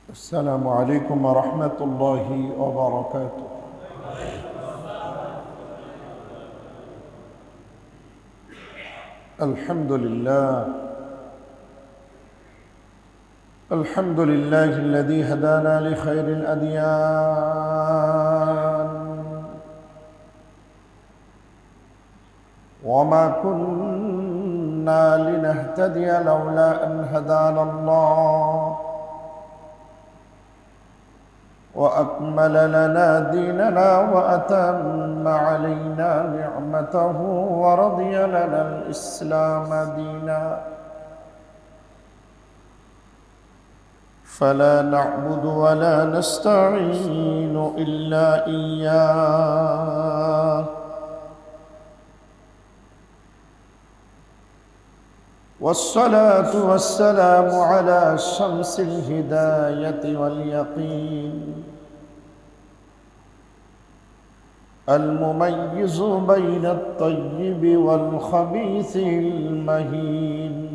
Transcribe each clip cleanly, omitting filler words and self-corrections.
السلام عليكم ورحمة الله وبركاته. الحمد لله الذي هدانا لخير الأديان، وما كنا لنهتدي لولا أن هدانا الله، وأكمل لنا ديننا وأتم علينا نعمته ورضي لنا الإسلام دينا، فلا نعبد ولا نستعين إلا إياه، والصلاة والسلام على شمس الهداية واليقين، المميز بين الطيب والخبيث المهين،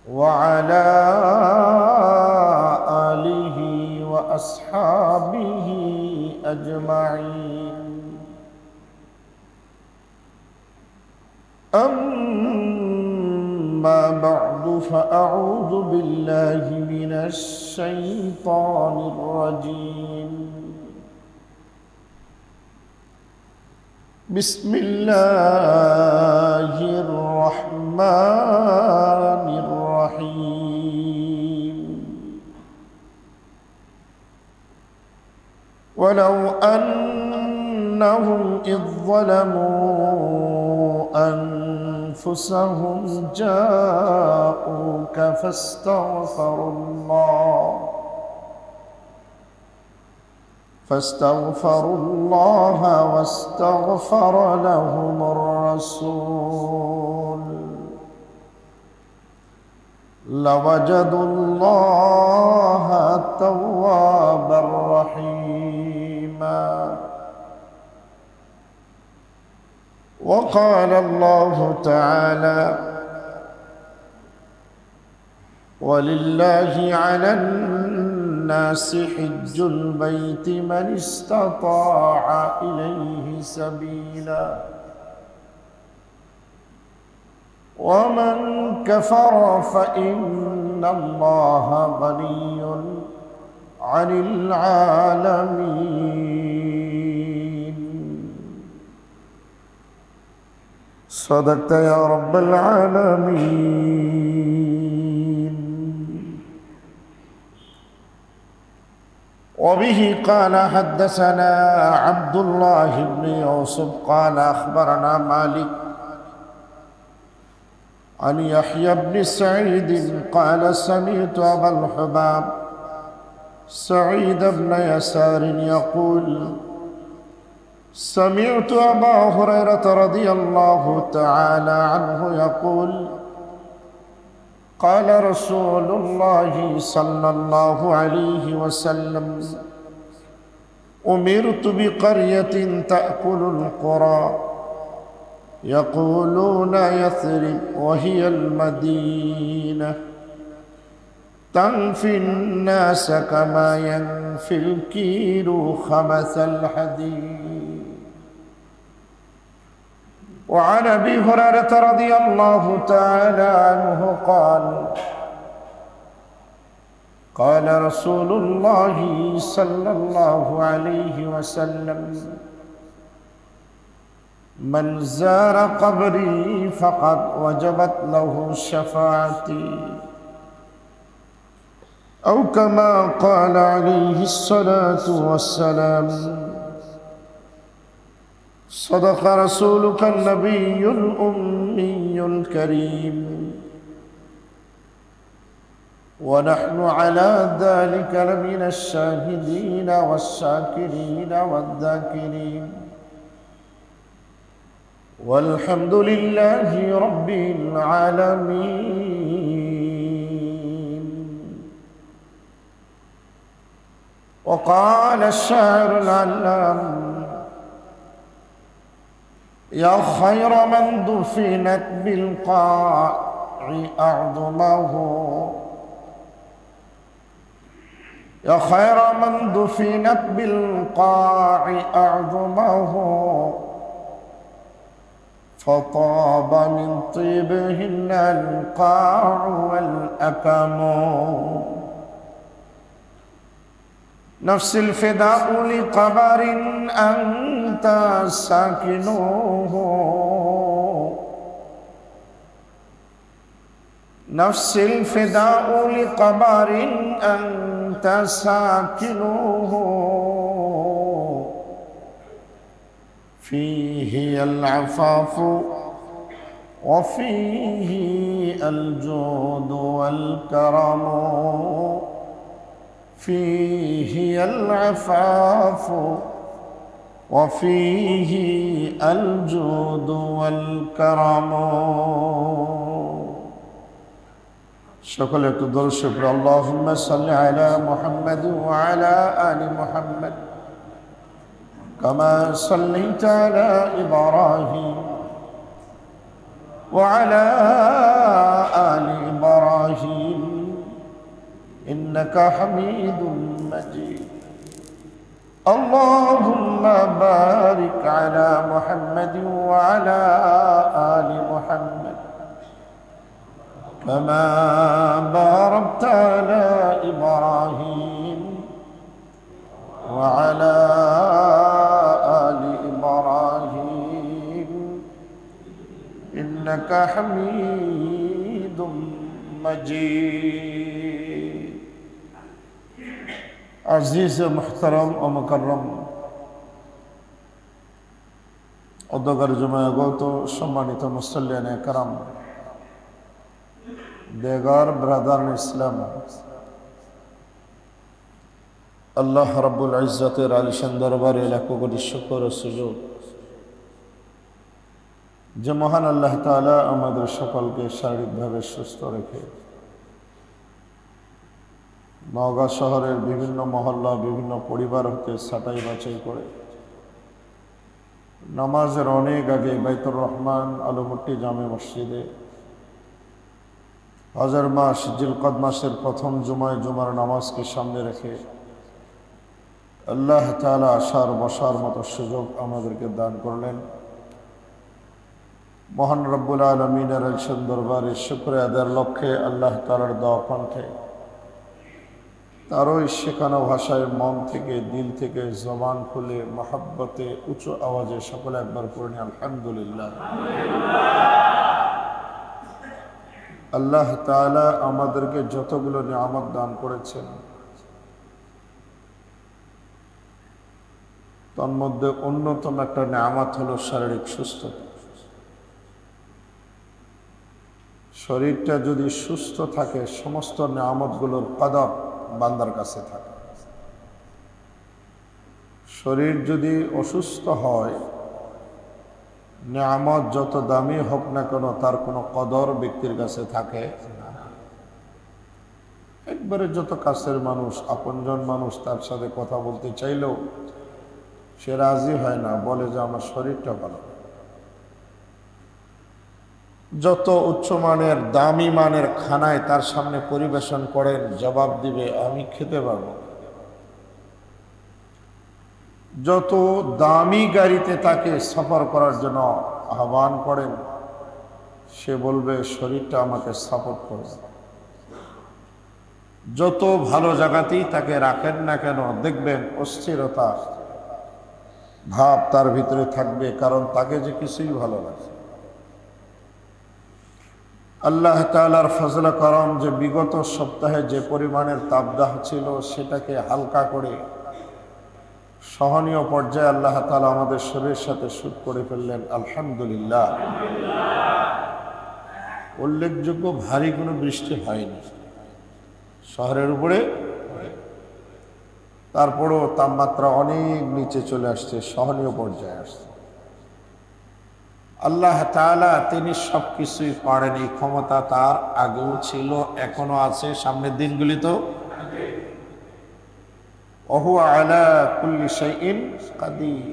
وعلى آله وأصحابه أجمعين. أما بعد، فأعوذ بالله من الشيطان الرجيم. بسم الله الرحمن الرحيم. ولو أنهم إذ ظلموا أنفسهم جاءوك فاستغفروا الله واستغفر لهم الرسول لوجدوا الله توابا رحيما. وقال الله تعالى: ولله على الناس حج البيت من استطاع إليه سبيلا، ومن كفر فإن الله غني عن العالمين. صدقت يا رب العالمين. وبه قال حدثنا عبد الله بن يوسف قال أخبرنا مالك عن يحيى بن سعيد قال سمعت أبا الحباب سعيد بن يسار يقول: سمعت أبا هريرة رضي الله تعالى عنه يقول: قال رسول الله صلى الله عليه وسلم: أمرت بقرية تأكل القرى يقولون يثرب وهي المدينة، تنفي الناس كما ينفي الكيل خبث الحديد. وعن أبي هريرة رضي الله تعالى عنه قال: قال رسول الله صلى الله عليه وسلم: من زار قبري فقد وجبت له شفاعتي، أو كما قال عليه الصلاة والسلام. صدق رسولك النبي الأمي الكريم، ونحن على ذلك لمن الشاهدين والشاكرين والذاكرين، والحمد لله رب العالمين. وقال الشاعر العلام: يا خير من دفنت بالقاع أعظمه يا خير من دفنت بالقاع أعظمه فطاب من طيبهن القاع والأكم نفس الفداء لقبر أنت ساكنه نفس الفداء لقبر أنت ساكنه فيه العفاف وفيه الجود والكرم فيه العفاف وفيه الجود والكرم সকলে একটু দরুদ শরীফ আল্লাহুম্মা সাল্লি আলা মুহাম্মাদ ওয়া আলা আলি মুহাম্মাদ কামা সাল্লাইতা আলা ইব্রাহিম ওয়া আলা আলি ইব্রাহিম ইন্নাকা হামিদুম মাজিদ আল্লাহুম্মা বারিক আলা মুহাম্মাদ ওয়া আলা আলি মুহাম্মাদ كما باركت على إبراهيم وعلى آل إبراهيم إنك حميد مجيد عزيز محترم ومكرم অধ্যকার জমাগত সম্মানিত মুসল্লিয়ানে کرام দেগার ব্রাদার ইসলাম আল্লাহ রাব্বুল ইজ্জতের আলিশান দরবারে লাখো কোটি শুকর ও সুজুদ যে মহান আল্লাহ তাআলা আমাদের সকলকে শারীরিকভাবে সুস্থ রেখে নওগাঁ শহরের বিভিন্ন মহল্লা বিভিন্ন পরিবার হতে ছাঁটাই বাছাই করে নামাজের অনেক আগে বাইতুর রহমান আলমট্টি জামে মসজিদে হাজার মাস জিলকদ মাসের প্রথম জুমার নামাজকে সামনে রেখে আল্লাহ তাআলা আসার বসার মতো সুযোগ আমাদেরকে দান করলেন। মহান রব্বুল আলামিনের আলিশান দরবারে শুকরিয়া আদায়ের লক্ষ্যে আল্লাহ তাআলার দেওয়া কণ্ঠে তারই শেখানো ভাষায় মন থেকে দিল থেকে জবান খুলে মহব্বতে উঁচু আওয়াজে সকলে একবার পড়ে আলহামদুলিল্লাহ। আল্লাহ তাআলা আমাদেরকে যতগুলো নিয়ামত দান করেছেন তার মধ্যে অন্যতম একটা নিয়ামত হলো শারীরিক সুস্থতা। শরীরটা যদি সুস্থ থাকে সমস্ত নিয়ামতগুলোর কদর বান্দার কাছে থাকে। শরীর যদি অসুস্থ হয় নিয়ামত যত দামি হোক না কেন তার কোনো কদর ব্যক্তির কাছে থাকে না। একবারে যত কাছের মানুষ আপনজন মানুষ তার সাথে কথা বলতে চাইলেও সে রাজি হয় না, বলে যে আমার শরীরটা ভালো। যত উচ্চমানের দামি মানের খানায় তার সামনে পরিবেশন করেন জবাব দিবে আমি খেতে পারবো। যত দামি গাড়িতে তাকে সফর করার জন্য আহ্বান করেন সে বলবে শরীরটা আমাকে সাপোর্ট করবে। যত ভালো জায়গাতেই তাকে রাখেন না কেন দেখবেন অস্থিরতা ভাব তার ভিতরে থাকবে, কারণ তাকে যে কিছুই ভালো লাগে। আল্লাহ তাআলার ফজল করম যে বিগত সপ্তাহে যে পরিমাণের তাপদাহ ছিল সেটাকে হালকা করে সহনীয় পর্যায়ে আল্লাহ তাআলা আমাদের শরীরের সাথে শুট করে ফেললেন, আলহামদুলিল্লাহ। উল্লেখযোগ্য ভারী কোনো বৃষ্টি হয়নি শহরের উপরে, তারপরও তাপমাত্রা অনেক নিচে চলে আসছে, সহনীয় পর্যায়ে আসছে। আল্লাহ তাআলা তিনি সব কিছুই পারেন, এই ক্ষমতা তার আগেও ছিল এখনো আছে, সামনের দিনগুলি তো ওহুয়া আলা কুল্লি শাইইন কাদির।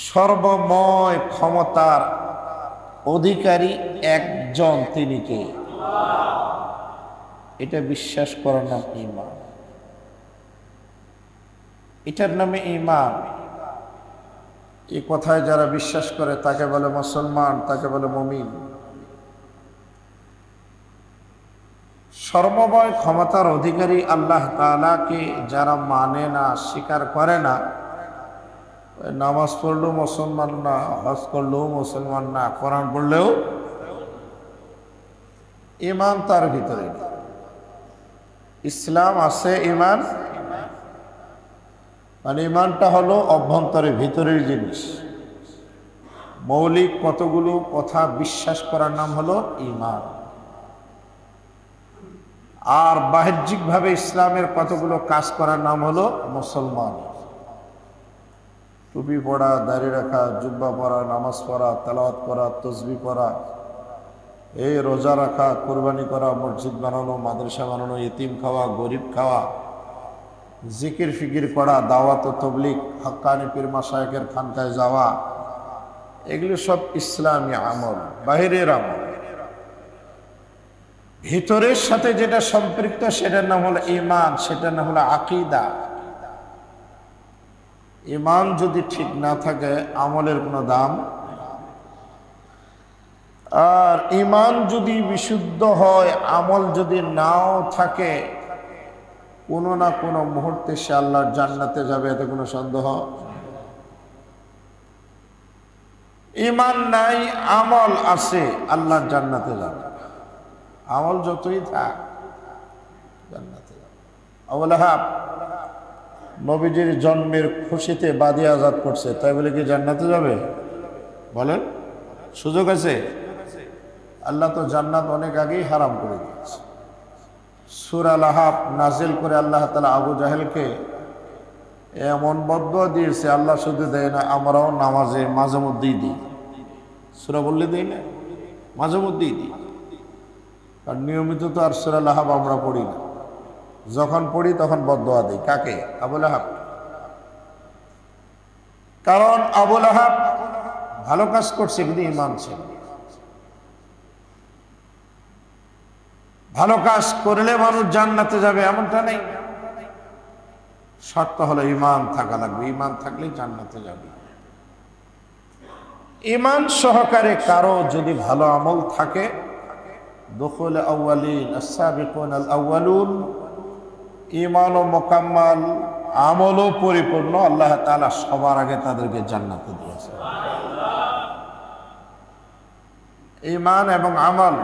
সর্বময় ক্ষমতার অধিকারী একজন তিনি কে? এটা বিশ্বাস করার নাম ঈমান। এটার নামে ঈমান। এই কথায় যারা বিশ্বাস করে তাকে বলে মুসলমান, তাকে বলে মুমিন। সর্বময় ক্ষমতার অধিকারী আল্লাহ তাআলাকে যারা মানে না, স্বীকার করে না, নামাজ পড়লেও মুসলমান না, হজ করলেও মুসলমান না, কোরআন পড়লেও, ঈমান তার ভিতরে নেই। ইসলাম আছে, ঈমান মানে ঈমানটা হলো অভ্যন্তরে ভিতরের জিনিস। মৌলিক কতগুলো কথা বিশ্বাস করার নাম হলো ঈমান। আর বাহ্যিকভাবে ইসলামের কতগুলো কাজ করার নাম হলো মুসলমান। টুপি পরা, দাড়ি রাখা, জুব্বা পরা, নামাজ পড়া, তেলাওয়াত করা, তসবিহ পড়া, এই রোজা রাখা, কুরবানি করা, মসজিদ বানানো, মাদ্রাসা বানানো, ইতিম খাওয়া, গরিব খাওয়া, জিকির ফিকির করা, দাওয়াত ও তাবলীগ, হক্কানি পীর মাশায়েখের খানকায় যাওয়া, এগুলো সব ইসলামী আমল, বাহিরের আমল। ভিতরের সাথে যেটা সম্পৃক্ত সেটার নাম হলো ঈমান, সেটার নাম হলো আকীদা। ঈমান যদি ঠিক না থাকে আমলের কোনো দাম। আর ঈমান যদি বিশুদ্ধ হয়, আমল যদি নাও থাকে, কোনো না কোনো মুহূর্তে সে আল্লাহর জান্নাতে যাবে, এতে কোনো সন্দেহ। ঈমান নাই, আমল আছে, আল্লাহর জান্নাতে যাবে। আমল যতই থাক জান্নাতে যাবে। আবু লাহাব নবীজির জন্মের খুশিতে বাদি আজাদ করছে, তাই বলে কি জান্নাতে যাবে? বলেন, সুযোগ আছে? আল্লাহ তো জান্নাত অনেক আগেই হারাম করে দিয়েছে। সূরা লাহাব নাজিল করে আল্লাহ তাআলা আবু জাহেলকে এমন বদদুয়া দিয়েছে, আল্লাহ শুধু দেয় না, আমরাও নামাজে মাঝে মধ্যেই দিই। সূরা বললে দেই না, মাঝে মধ্যেই দিই। আর নিয়মিত তো আর সূরা লাহাব আমরা পড়ি না। যখন পড়ি তখন বদদুয়া দিই। কাকে? আবু লাহাব। কারণ আবু লাহাব ভালো কাজ করছে কিন্তু ঈমান ছিল। ভালো কাজ করলে মানুষ জান্নাতে যাবে এমনটা নেই। শর্ত হলো ঈমান থাকা লাগবে। ঈমান থাকলেই জান্নাতে যাবে। ঈমান সহকারে কারো যদি ভালো আমল থাকে, দুখুল আউয়ালিন আস-সাবিকুন আল-আউয়ালুন, ঈমানও মুকাম্মাল, আমলও পরিপূর্ণ, আল্লাহ তাআলা সবার আগে তাদেরকে জান্নাতে দিয়েছে। ঈমান এবং আমল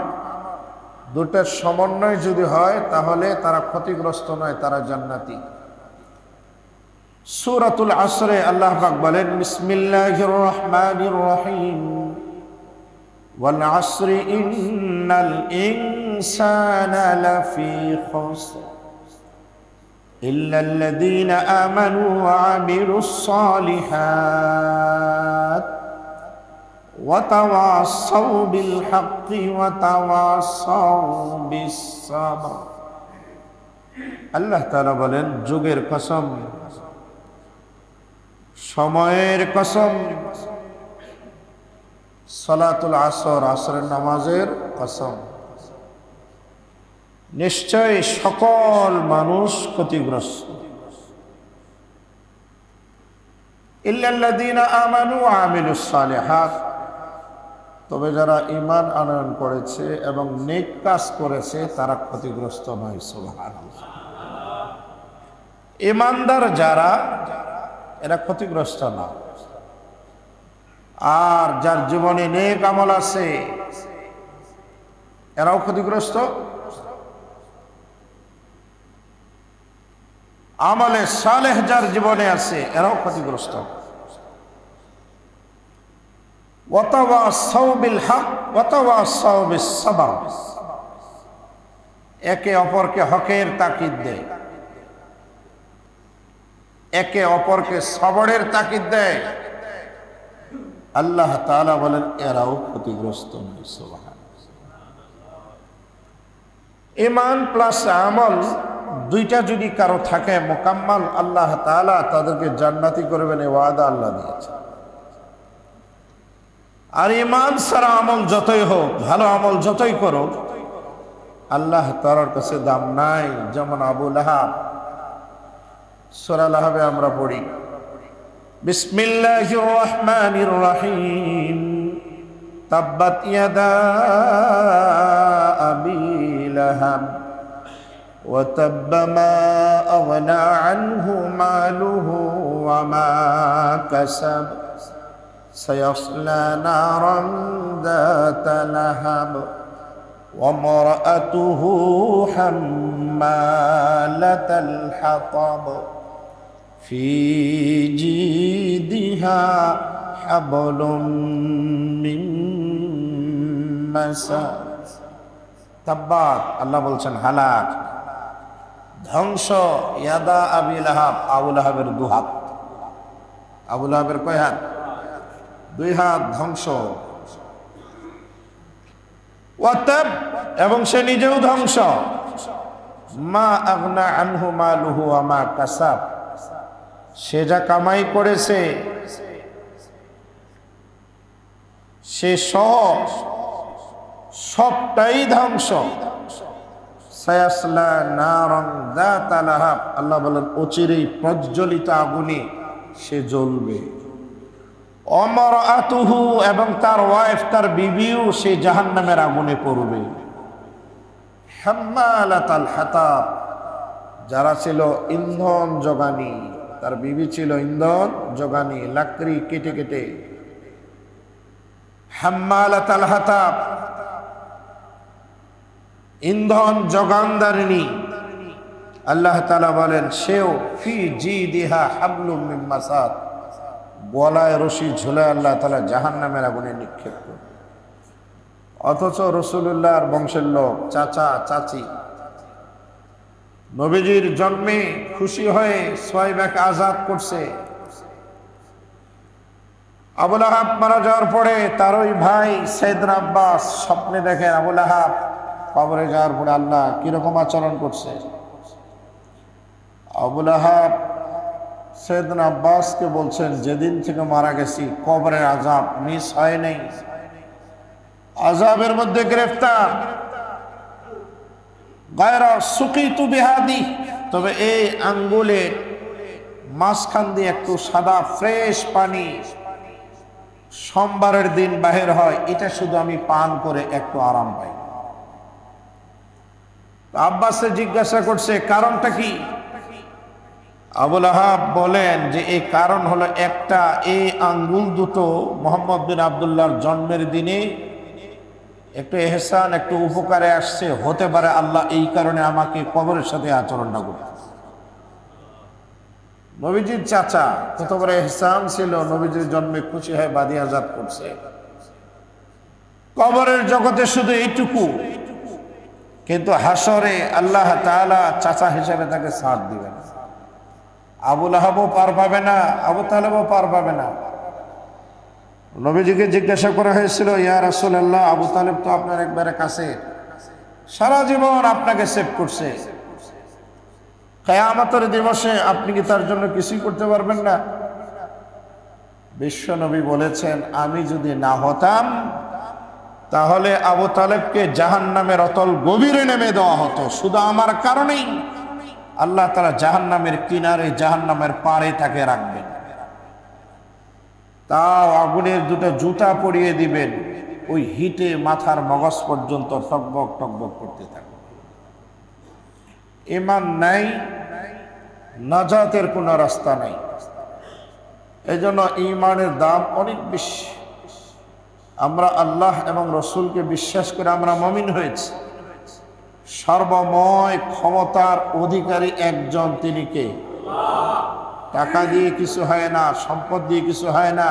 দুটার সমন্বয় যদি হয় তাহলে তারা ক্ষতিগ্রস্ত নয়, তারা জান্নাতি। সূরাতুল আসরে আল্লাহ পাক বলেন, বিসমিল্লাহির রহমানির রহিম, ওয়াল আসরি ইন্নাল ইনসানা লাফি খুসর ইল্লাল্লাযীনা আমানু ওয়া আমিলুস সালিহাত ওয়া তাওয়াসাউ বিল হাক্কি ওয়া তাওয়াসাউ বিস সাবর। আল্লাহ তাআলা বলেন, যুগের কসম, সময়ের কসম, সালাতুল আসর, আসরের নামাজের কসম, নিশ্চয় সকল মানুষ ক্ষতিগ্রস্ত। ইল্লাল্লাযীনা আমানু ওয়া আমিলুস সালিহাত, তবে যারা ঈমান আনয়ন করেছে এবং নেক কাজ করেছে তারা ক্ষতিগ্রস্ত নয়। সুবহানাল্লাহ। ঈমানদার যারা, এরা ক্ষতিগ্রস্ত না। আর যার জীবনে নেক আমল আছে এরাও ক্ষতিগ্রস্ত। আমলে সালেহ যার জীবনে আছে এরাও ক্ষতিগ্রস্ত। ওয়াতাওয়াসাউ বিল হক ওয়াতাওয়াসাউ বিস সাবর, একে অপরকে হকের তাকিদ দেয়, একে অপরকে সবরের তাকিদ দেয়। আল্লাহ তাআলা বলেন এরাও ক্ষতিগ্রস্ত নয়। সুবহানাল্লাহ। ঈমান প্লাস আমল দুইটা যদি কারো থাকে মুকাম্মাল, আল্লাহ তাআলা তাদেরকে জান্নাতি করবেন, এই ওয়াদা আল্লাহ দিয়েছে। আর ঈমান ছাড়া আমল যতই হোক, ভালো আমল যতই করো, আল্লাহ তাআলার কাছে দাম নাই। যেমন আবু লাহাব, সূরা লাহাবে আমরা পড়ি বিসমিল্লাহির রহমানির রহিম তাব্বাত ইয়াদা আবি লাহাব ওয়া তাব্বা মা আগনা আনহু মালুহু ওয়া মা কাসাব সায়াসলা নারান যাতা লাহাব ওয়া ইমরাআতুহু হাম্মালাতাল হাতাব ফি জিদিহা হাবলুম মিন মাসাদ। তাব্বাত, আল্লাহ বলছেন হালাক, ধ্বংস, ইয়াদা আবি লাহাব, আবু লাহাবের দু হাত। আবু লাহাবের কয় হাত? দুই হাত, ধ্বংস। ওয়াতাব, এবং সে নিজেও ধ্বংস। মা আগনা আনহু মালুহু ওয়া মা কাসাব, সে যা কামাই করেছে সে সবটাই ধ্বংস। সায়াসলা নারান যাতা লাহাব, আল্লাহ বলেন অচিরেই প্রজ্বলিত আগুনে সে জ্বলবে। ইমরাআতুহু, এবং তার ওয়াইফ, তার বিবিও সে জাহান্নামের আগুনে পড়বে। হাম্মালাতাল হাতাব, যারা ছিল ইন্ধন যোগানি, তার বিবি ছিল ইন্ধন যোগানি, লাকড়ি কেটে কেটে। হাম্মালাতাল হাতাব, ইন্ধন যোগানদারিনী। আল্লাহ তাআলা বলেন সেও ফি জিদিহা হাবলুম মিন মাসাদ, গলায় রশি ঝুলায় আল্লাহ তাআলা জাহান্নামের আগুনে নিক্ষেপ করে। অথচ রাসূলুল্লাহর বংশের লোক, চাচা চাচি, নবীজির জন্মে খুশি হয়ে সোয়াইবাকে আজাদ করছে। আবু লাহাব মারা যাওয়ার পরে তার ওই ভাই সাইয়েদনা আব্বাস স্বপ্নে দেখেন আবু লাহাব কবরে যাওয়ার পরে আল্লাহ কিরকম আচরণ করছে। আবু লাহাব সাইয়েদনা আব্বাসকে বলছেন, যেদিন থেকে মারা গেছি কবরের আযাব মিস হয় নাই, আযাবের মধ্যে গ্রেফতার। গায়রা সুকিতু বিহাদি, তবে এই আঙ্গুলে মাঝখান দিয়ে একটু সাদা ফ্রেশ পানি সোমবারের দিন বাহির হয়, এটা শুধু আমি পান করে একটু আরাম পাই। আব্বাসে জিজ্ঞাসা করছে কারণটা কি? আবু লাহাব বলেন যে এই কারণ হলো একটা, এই আঙ্গুল দুটো মুহাম্মদ বিন আব্দুল্লাহর জন্মের দিনে একটু এহসান, একটু উপকারে আসছে, হতে পারে আল্লাহ এই কারণে আমাকে কবরের সাথে আচরণটা করতে। নবীজির চাচা কত বড় এহসান ছিল, নবীজির জন্মে খুশি হয় বাদী আজাদ করছে। কবরের জগতে শুধু এইটুকু, কিন্তু হাসরে আল্লাহ তাআলা চাচা হিসেবে তাকে সাথ দিবেন। আবু লাহাবও পার পাবে না, আবু তালেবও পার পাবে না। নবীজিকে জিজ্ঞাসা করা হয়েছিল, ইয়া রাসূলুল্লাহ, আবু তালেব তো আপনার একবারে কাছে, সারা জীবন আপনাকে সেভ করছে, কিয়ামতের দিবসে আপনি কি তার জন্য কিছুই করতে পারবেন না? বিশ্ব নবী বলেছেন, আমি যদি না হতাম তাহলে আবু তালেবকে জাহান্নামের অতল গভীরে নেমে দেওয়া হতো। শুধু আমার কারণেই আল্লাহ তাআলা জাহান্নামের কিনারে, জাহান্নামের পাড়ে তাকে রাখবেন, তাও আগুনের দুটো জুতা পরিয়ে দিবেন, ওই হিটে মাথার মগজ পর্যন্ত টকবক টকবক করতে থাকবে। ঈমান নাই, নাজাতের কোনো রাস্তা নাই। এই জন্য ঈমানের দাম অনেক বেশি। আমরা আল্লাহ এবং রসুলকে বিশ্বাস করে আমরা মুমিন হয়েছি। সর্বময় ক্ষমতার অধিকারী একজন, তিনি কে? টাকা দিয়ে কিছু হয় না, সম্পদ দিয়ে কিছু হয় না,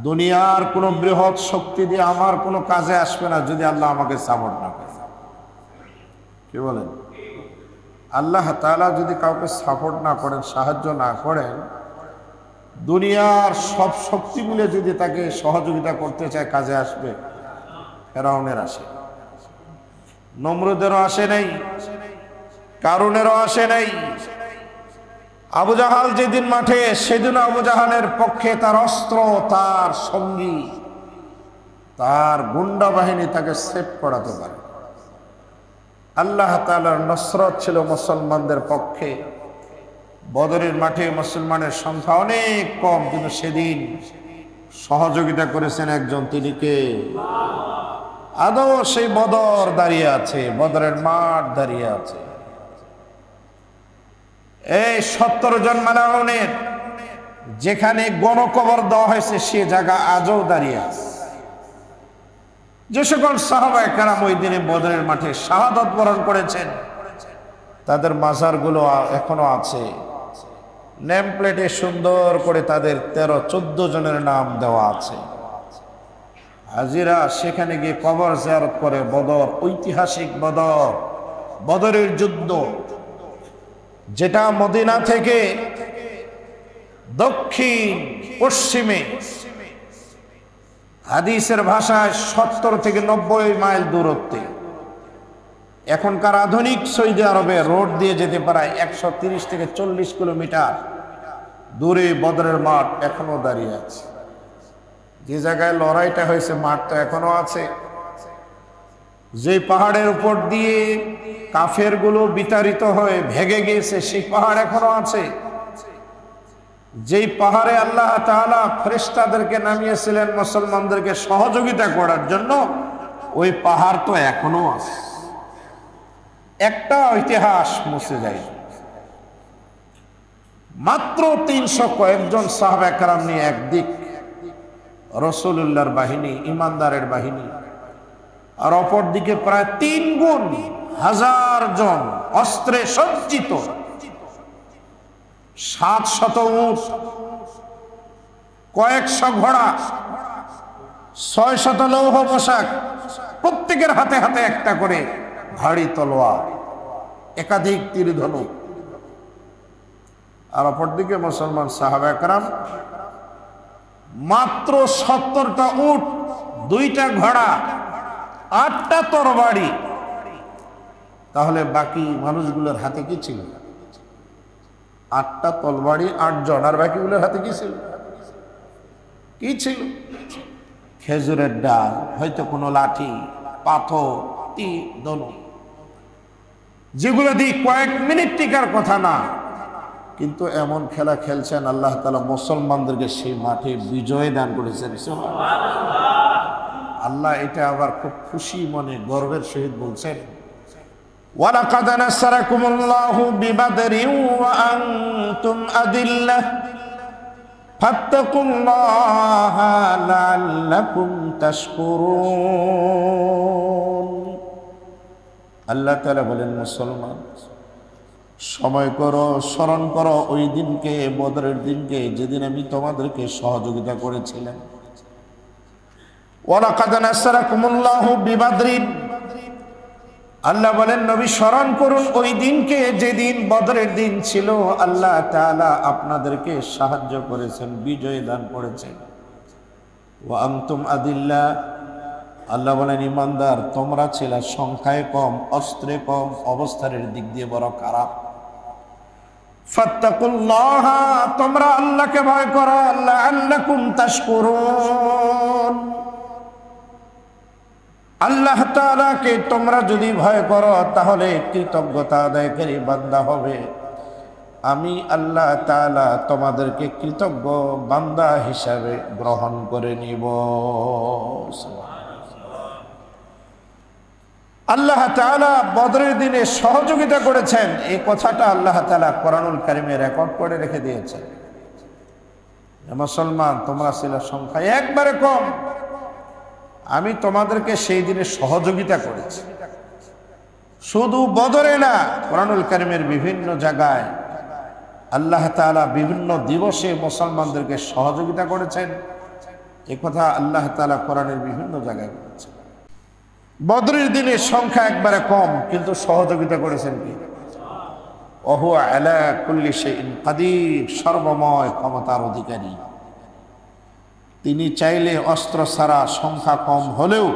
দুনিয়ার কোনো বৃহৎ শক্তি দিয়ে আমার কোনো কাজে আসবে না যদি আল্লাহ আমাকে সাপোর্ট না করে। কি বলেন? আল্লাহ তাআলা যদি কাউকে সাপোর্ট না করেন, সাহায্য না করেন, দুনিয়ার সব শক্তি মিলে যদি তাকে সহযোগিতা করতে চায়, কাজে আসবে? ফেরাউনের আসে, নমরুদেরও আসে নাই, কারুনেরও আসে নাই। আবু জাহাল যেদিন মাঠে, সেদিন আবু জাহালের পক্ষে তার অস্ত্র, তার সঙ্গী, তার গুন্ডা বাহিনী তাকে সেভ করাতে পারে। আল্লাহ তাআলার নসরত ছিল মুসলমানদের পক্ষে। বদরের মাঠে মুসলমানের সংখ্যা অনেক কম, কিন্তু সেদিন সহযোগিতা করেছেন একজন, তিনি কে? আদৌ সেই বদর দাঁড়িয়ে আছে, বদরের মাঠ দাঁড়িয়ে আছে। এই 70 জন মালাউনের যেখানে গণকবর দেওয়া হয়েছে সে জায়গা আজও দাঁড়িয়ে আছে। যে সকল সাহাবায়ে কেরাম ওই দিনে বদরের মাঠে শাহাদাত বরণ করেছেন তাদের মাজারগুলো এখনো আছে। নেম প্লেটে সুন্দর করে তাদের 13-14 জনের নাম দেওয়া আছে। হাজিরা সেখানে গিয়ে কবর জিয়ারত করে। বদর, ঐতিহাসিক বদর, বদরের যুদ্ধ, যেটা মদিনা থেকে দক্ষিণ পশ্চিমে হাদিসের ভাষায় 70 থেকে 90 মাইল দূরত্বে। এখনকার আধুনিক সৌদি আরবে রোড দিয়ে যেতে পারে 130 থেকে 40 কিলোমিটার দূরে বদরের মাঠ এখনো দাঁড়িয়ে আছে। যে জায়গায় লড়াইটা হয়েছে মাঠটা এখনো আছে। যে পাহাড়ের উপর দিয়ে কাফেরগুলো বিতাড়িত হয়ে ভেগে গিয়েছে সেই পাহাড় এখনো আছে। যেই পাহাড়ে আল্লাহ তাআলা ফেরেশতাদেরকে নামিয়েছিলেন মুসলমানদেরকে সহযোগিতা করার জন্য, ওই পাহাড় তো এখনো আছে। একটা ইতিহাস মুছে যায়। মাত্র 300 কয়েকজন সাহাবা কেরাম নিয়ে একদিক রাসূলুল্লাহর বাহিনী, ইমানদারের বাহিনী, আর অপর দিকে প্রায় 3 গুণ 1000 জন অস্ত্রে সজ্জিত, 700 উট, কয়েকশো ঘোড়া, 600 লৌহ পোশাক, প্রত্যেকের হাতে হাতে একটা করে ভারী তলোয়ার, একাধিক তীর ধনুক। আর অপরদিকে মুসলমান সাহাবা কেরাম মাত্র 70টা উট, 2টা ঘোড়া, 8টা তরবারি। তাহলে বাকি মানুষগুলোর হাতে কি ছিল? 8টা তরবারি, 8 জন, আর বাকিগুলোর হাতে কি ছিল? কি ছিল? খেজুরের ডাল, হয়তো কোনো লাঠি, পাথর, তীর, ধনুক, যেগুলো দিয়ে কয়েক মিনিট টিকার কথা না। কিন্তু এমন খেলা খেলছেন আল্লাহ তাআলা মুসলমানদেরকে সেই মাঠে বিজয় দান করেছেন। আল্লাহ এটা আবার খুব খুশি মনে গর্বের সহিত বলছেন, ওয়ালাকাদ নাসারাকুমুল্লাহু বিবাদরিন ওয়া আনতুম আদিল্লাহ ফাত্তাকুল্লাহা লাআল্লাকুম তাশকুরুন। আল্লাহ তাআলা বলেন, মুসলমান সময় করো, স্মরণ করো ওই দিনকে, বদরের দিনকে, যেদিন আমি তোমাদেরকে সহযোগিতা করেছিলাম। ওয়ালাকাদ নাসারাকুমুল্লাহু বিবাদরিন, আল্লাহ বলেন নবী স্মরণ করুন ওই দিনকে যেদিন বদরের দিন ছিল, আল্লাহ তাআলা আপনাদেরকে সাহায্য করেছেন, বিজয় দান করেছেন। ওয়া আনতুম আদিল্লাহ, আল্লাহ বলেন ইমানদার তোমরা ছিলে সংখ্যায় কম, অস্ত্রে কম, অবস্থানের দিক দিয়ে বড় খারাপ। ফাত্তাকুল্লাহ, তোমরা আল্লাহকে ভয় করো, লাআল্লাকুম তাশকুরুন। আল্লাহ তাআলাকে তোমরা যদি ভয় করো তাহলে কৃতজ্ঞতা আদায়কারী বান্দা হবে। আমি আল্লাহ তাআলা তোমাদেরকে কৃতজ্ঞ বান্দা হিসাবে গ্রহণ করে নিব। আল্লাহ তাআলা বদরের দিনে সহযোগিতা করেছেন, এই কথাটা আল্লাহ তাআলা কোরআনুল কারীমে রেকর্ড করে রেখে দিয়েছেন। মুসলমান তোমরা ছিলে সংখ্যায় একবারে কম, আমি তোমাদেরকে সেই দিনে সহযোগিতা করেছি। শুধু বদরে না, কোরআনুল কারীমের বিভিন্ন জায়গায় আল্লাহ তাআলা বিভিন্ন দিবসে মুসলমানদেরকে সহযোগিতা করেছেন। এই কথা আল্লাহ তাআলা কোরআনের বিভিন্ন জায়গায় বলেছেন। বদরের দিনে সংখ্যা একবারে কম, কিন্তু সহযোগিতা করেছেন কি? ওহু আলা কুল্লি শাইইন কাদির, সর্বময় ক্ষমতার অধিকারী। তিনি চাইলে অস্ত্র ছাড়া সংখ্যা কম হলেও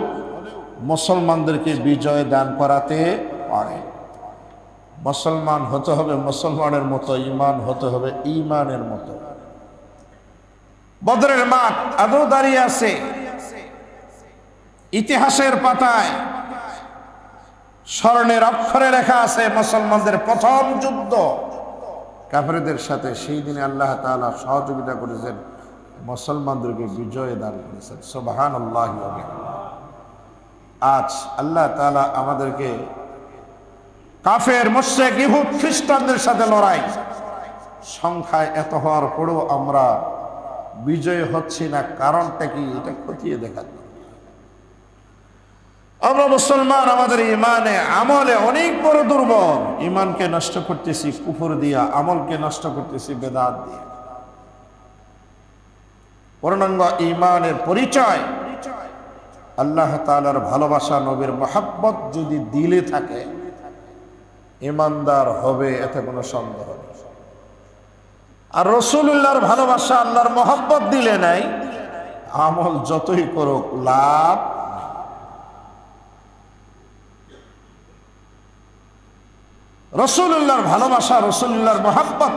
মুসলমানদেরকে বিজয় দান করাতে পারে। মুসলমান হতে হবে মুসলমানের মতো, ঈমান হতে হবে ঈমানের মতো। বদরের মাঠ আদৌ দাঁড়িয়ে আছে ইতিহাসের পাতায়। স্বর্ণের অক্ষরে লেখা আছে মুসলমানদের প্রথম যুদ্ধ কাফেরদের সাথে, সেই দিনে আল্লাহ তাআলা সহযোগিতা করেছেন, মুসলমানদেরকে বিজয় দান করেছেন। সুবহানাল্লাহি ওয়া বিহামদিহি। আজ আল্লাহ তাআলা আমাদেরকে কাফের মুশরিক ইহুদ খ্রিস্টানদের সাথে লড়াই, সংখ্যায় এত হওয়ার পরেও আমরা বিজয় হচ্ছি না, কারণটা কি? এটা খতিয়ে দেখা। আমরা মুসলমান আমাদের ইমানে আমলে অনেক বড় দুর্বল। ইমানকে নষ্ট করতেছি কুফর দিয়া, আমলকে নষ্ট করতেছি বেদাত দিয়ে। পূর্ণাঙ্গ ইমানের পরিচয় আল্লাহ তাআলার ভালোবাসা, নবীর মহব্বত যদি দিলে থাকে ইমানদার হবে, এতে কোনো সন্দেহ নেই। আর রাসূলুল্লাহর ভালোবাসা, আল্লাহর মহব্বত দিলে নাই, আমল যতই করুক লাভ। রাসূলুল্লাহর ভালোবাসা, রাসূলুল্লাহর মহব্বত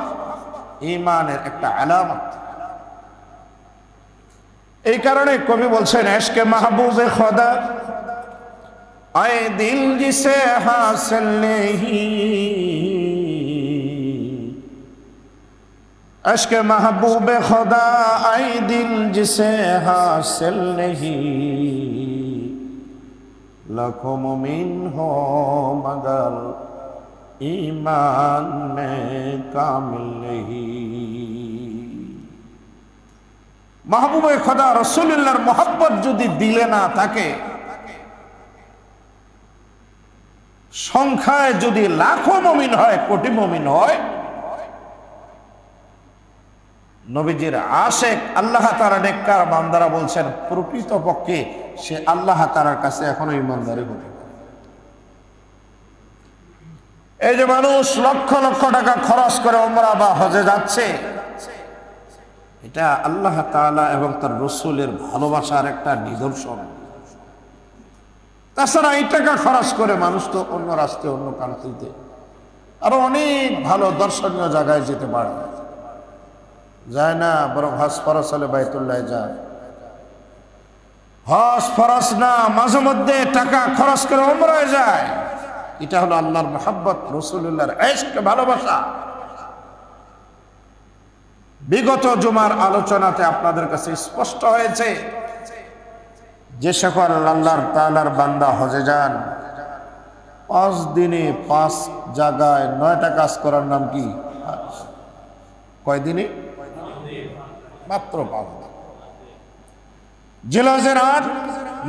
ঈমানের একটা আলামত। এই কারণে কবি বলছেন, ইশকে মাহবুবে খোদা আয়ে দিল জিসে হাসিল নেহি, इश्क़ महबूब खुदा आए दिल जिसे हासिल नहीं, लाखों मुमिन हो मगर ईमान में कामिल नहीं। महबूब खुदा रसूलुल्लाहर मोहब्बत যদি দিলে না থাকে, সংখ্যায় যদি লাখো মুমিন হয়, কোটি মুমিন হয়, নবীজির আশেক আল্লাহ তাআলা নেককার বান্দারা বলছেন প্রকৃতপক্ষে সে আল্লাহ তাআলার কাছে এখনো ইমানদারি হতে পারে। এই যে মানুষ লক্ষ লক্ষ টাকা খরচ করে উমরা বা হজে যাচ্ছে, এটা আল্লাহ তাআলা এবং তার রাসূলের ভালোবাসার একটা নিদর্শন। তাছাড়া এই টাকা খরচ করে মানুষ তো অন্য রাস্তায়, অন্য কান্ট্রিতে আরো অনেক ভালো দর্শনীয় জায়গায় যেতে পারে, যায় না, বরং হজ ফরজ হলে বাইতুল্লাহ যায়। হজ ফরজ না, মাঝে মধ্যে টাকা খরচ করে উমরায় যায়। এটা হলো আল্লাহর মহব্বত, রাসূলুল্লাহর ইশক, ভালোবাসা। বিগত জুমার আলোচনাতে আপনাদের কাছে স্পষ্ট হয়েছে যে সকল আল্লাহর তাআলার বান্দা হজে যান, 5 দিনে 5 জায়গায় 9টা কাজ করার নাম কি? কয় দিনে? মাত্র 5 দিন। জিলহজের 8,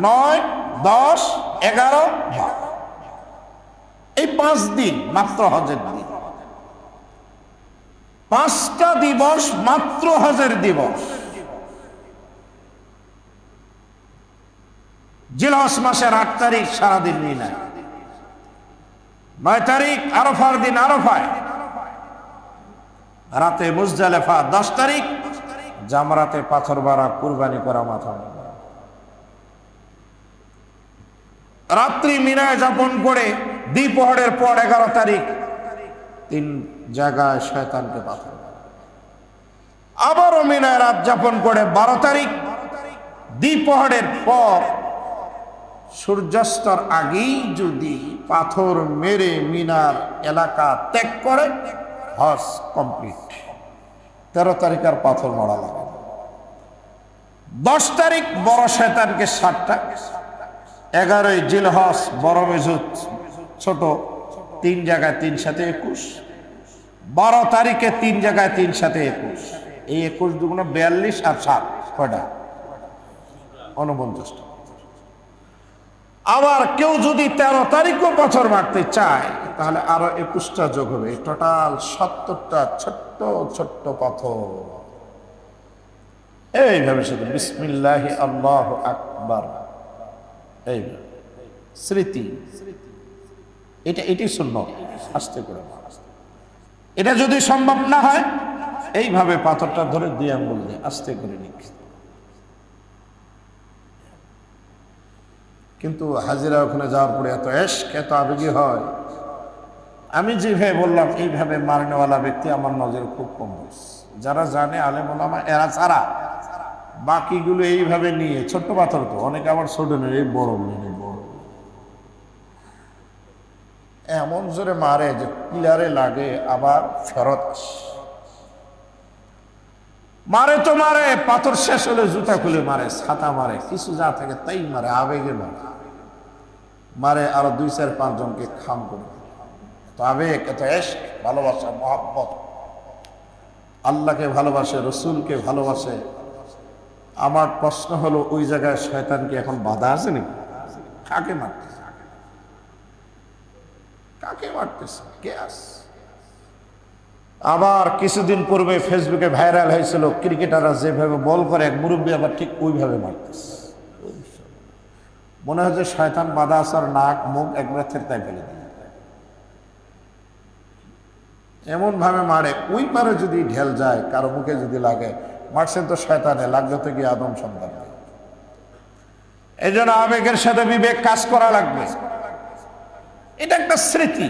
9, 10, 11, 12, এই 5 দিন মাত্র হজের দিন। 5টা দিবস মাত্র হজের দিবস। জিলহজ মাসের 8 তারিখ সারাদিন মিনা, 9 তারিখ আরাফার দিন আরাফায়, রাতে মুজদালিফা, 10 তারিখ জামরাতে পাথর মারা, কুরবানি করা, মাথা রাত্রি মিনায় যাপন করে দ্বিপ্রহরের পর 11 তারিখ 3 জায়গায় শয়তানকে পাথর, আবারও মিনায় রাত যাপন করে 12 তারিখ দ্বিপ্রহরের পর সূর্যাস্তর আগেই যদি পাথর মেরে মিনার এলাকা ত্যাগ করে হজ কমপ্লিট। 13 তারিখ আর পাথর মারা লাগে। 10 তারিখ বড় শয়তানকে 7টা, 11ই জিলহজ বড় মেজুত ছোট 3 জায়গায় 3 সাথে 21, 12 তারিখে 3 জায়গায় 3 সাথে 21, এই 21 দুগুণ 42 আর 7 কয়টা? 49টা। আবার কেউ যদি 13 তারিখও পাথর মারতে চায় তাহলে আরো 21টা যোগ হবে, টোটাল 70টা ছোট্ট ছোট্ট পাথর। এইভাবে শুধু বিসমিল্লাহি আল্লাহু আকবার, এই স্মৃতি, এটাই সুন্নাত। আস্তে করে, এটা যদি সম্ভব না হয় এইভাবে পাথরটা ধরে 2 আঙ্গুল দিয়ে আস্তে করে নিচ্ছে। কিন্তু হাজিরা ওখানে যাওয়ার পরে এত ইশক, এত আবেগী হয়। আমি যেভাবে বললাম এইভাবে মারনেওয়ালা ব্যক্তি আমার নজরে খুব কম হয়েছে। যারা জানে আলেম ওলামা এরা ছাড়া বাকিগুলো এইভাবে নিয়ে, ছোট্ট পাথর তো অনেকে আবার ছোট নেই, বড় নেই, বড় এমন জোরে মারে যে পিলারে লাগে আবার ফেরত আসে। মারে তো মারে, পাথর শেষ হলে জুতা খুলে মারে, ছাতা মারে, কিছু যা থাকে তাই মারে, আবেগে মারে, মারে আরো 2-4-5 জনকে খাম করে। তো আবেগ, এত ইশক, ভালোবাসা, মহব্বত, আল্লাহকে ভালোবাসে, রসুলকে ভালোবাসে। আমার প্রশ্ন হলো, ওই জায়গায় শয়তান কি এখন বাধা আছে নাকি? কাকে মারতেছে? কাকে মারতেছে? কে আছে? আবার কিছুদিন পূর্বে ফেসবুকে ভাইরাল হয়েছিল, ক্রিকেটাররা যেভাবে বল করে এক মুরব্বী আবার ঠিক ওইভাবে মারতেছে। মনে হচ্ছে শয়তান বাধা আসার নাক মুখ একবার থেরতায় ফেলে দিয়ে এমন ভাবে মারে, ওই পারে যদি ঢেল যায়, কারো মুখে যদি লাগে, মারছেন তো শয়তানে, লাগলো তো গিয়ে আদম সন্তান। এই জন্য আবেগের সাথে বিবেক কাজ করা লাগবে। এটা একটা স্মৃতি।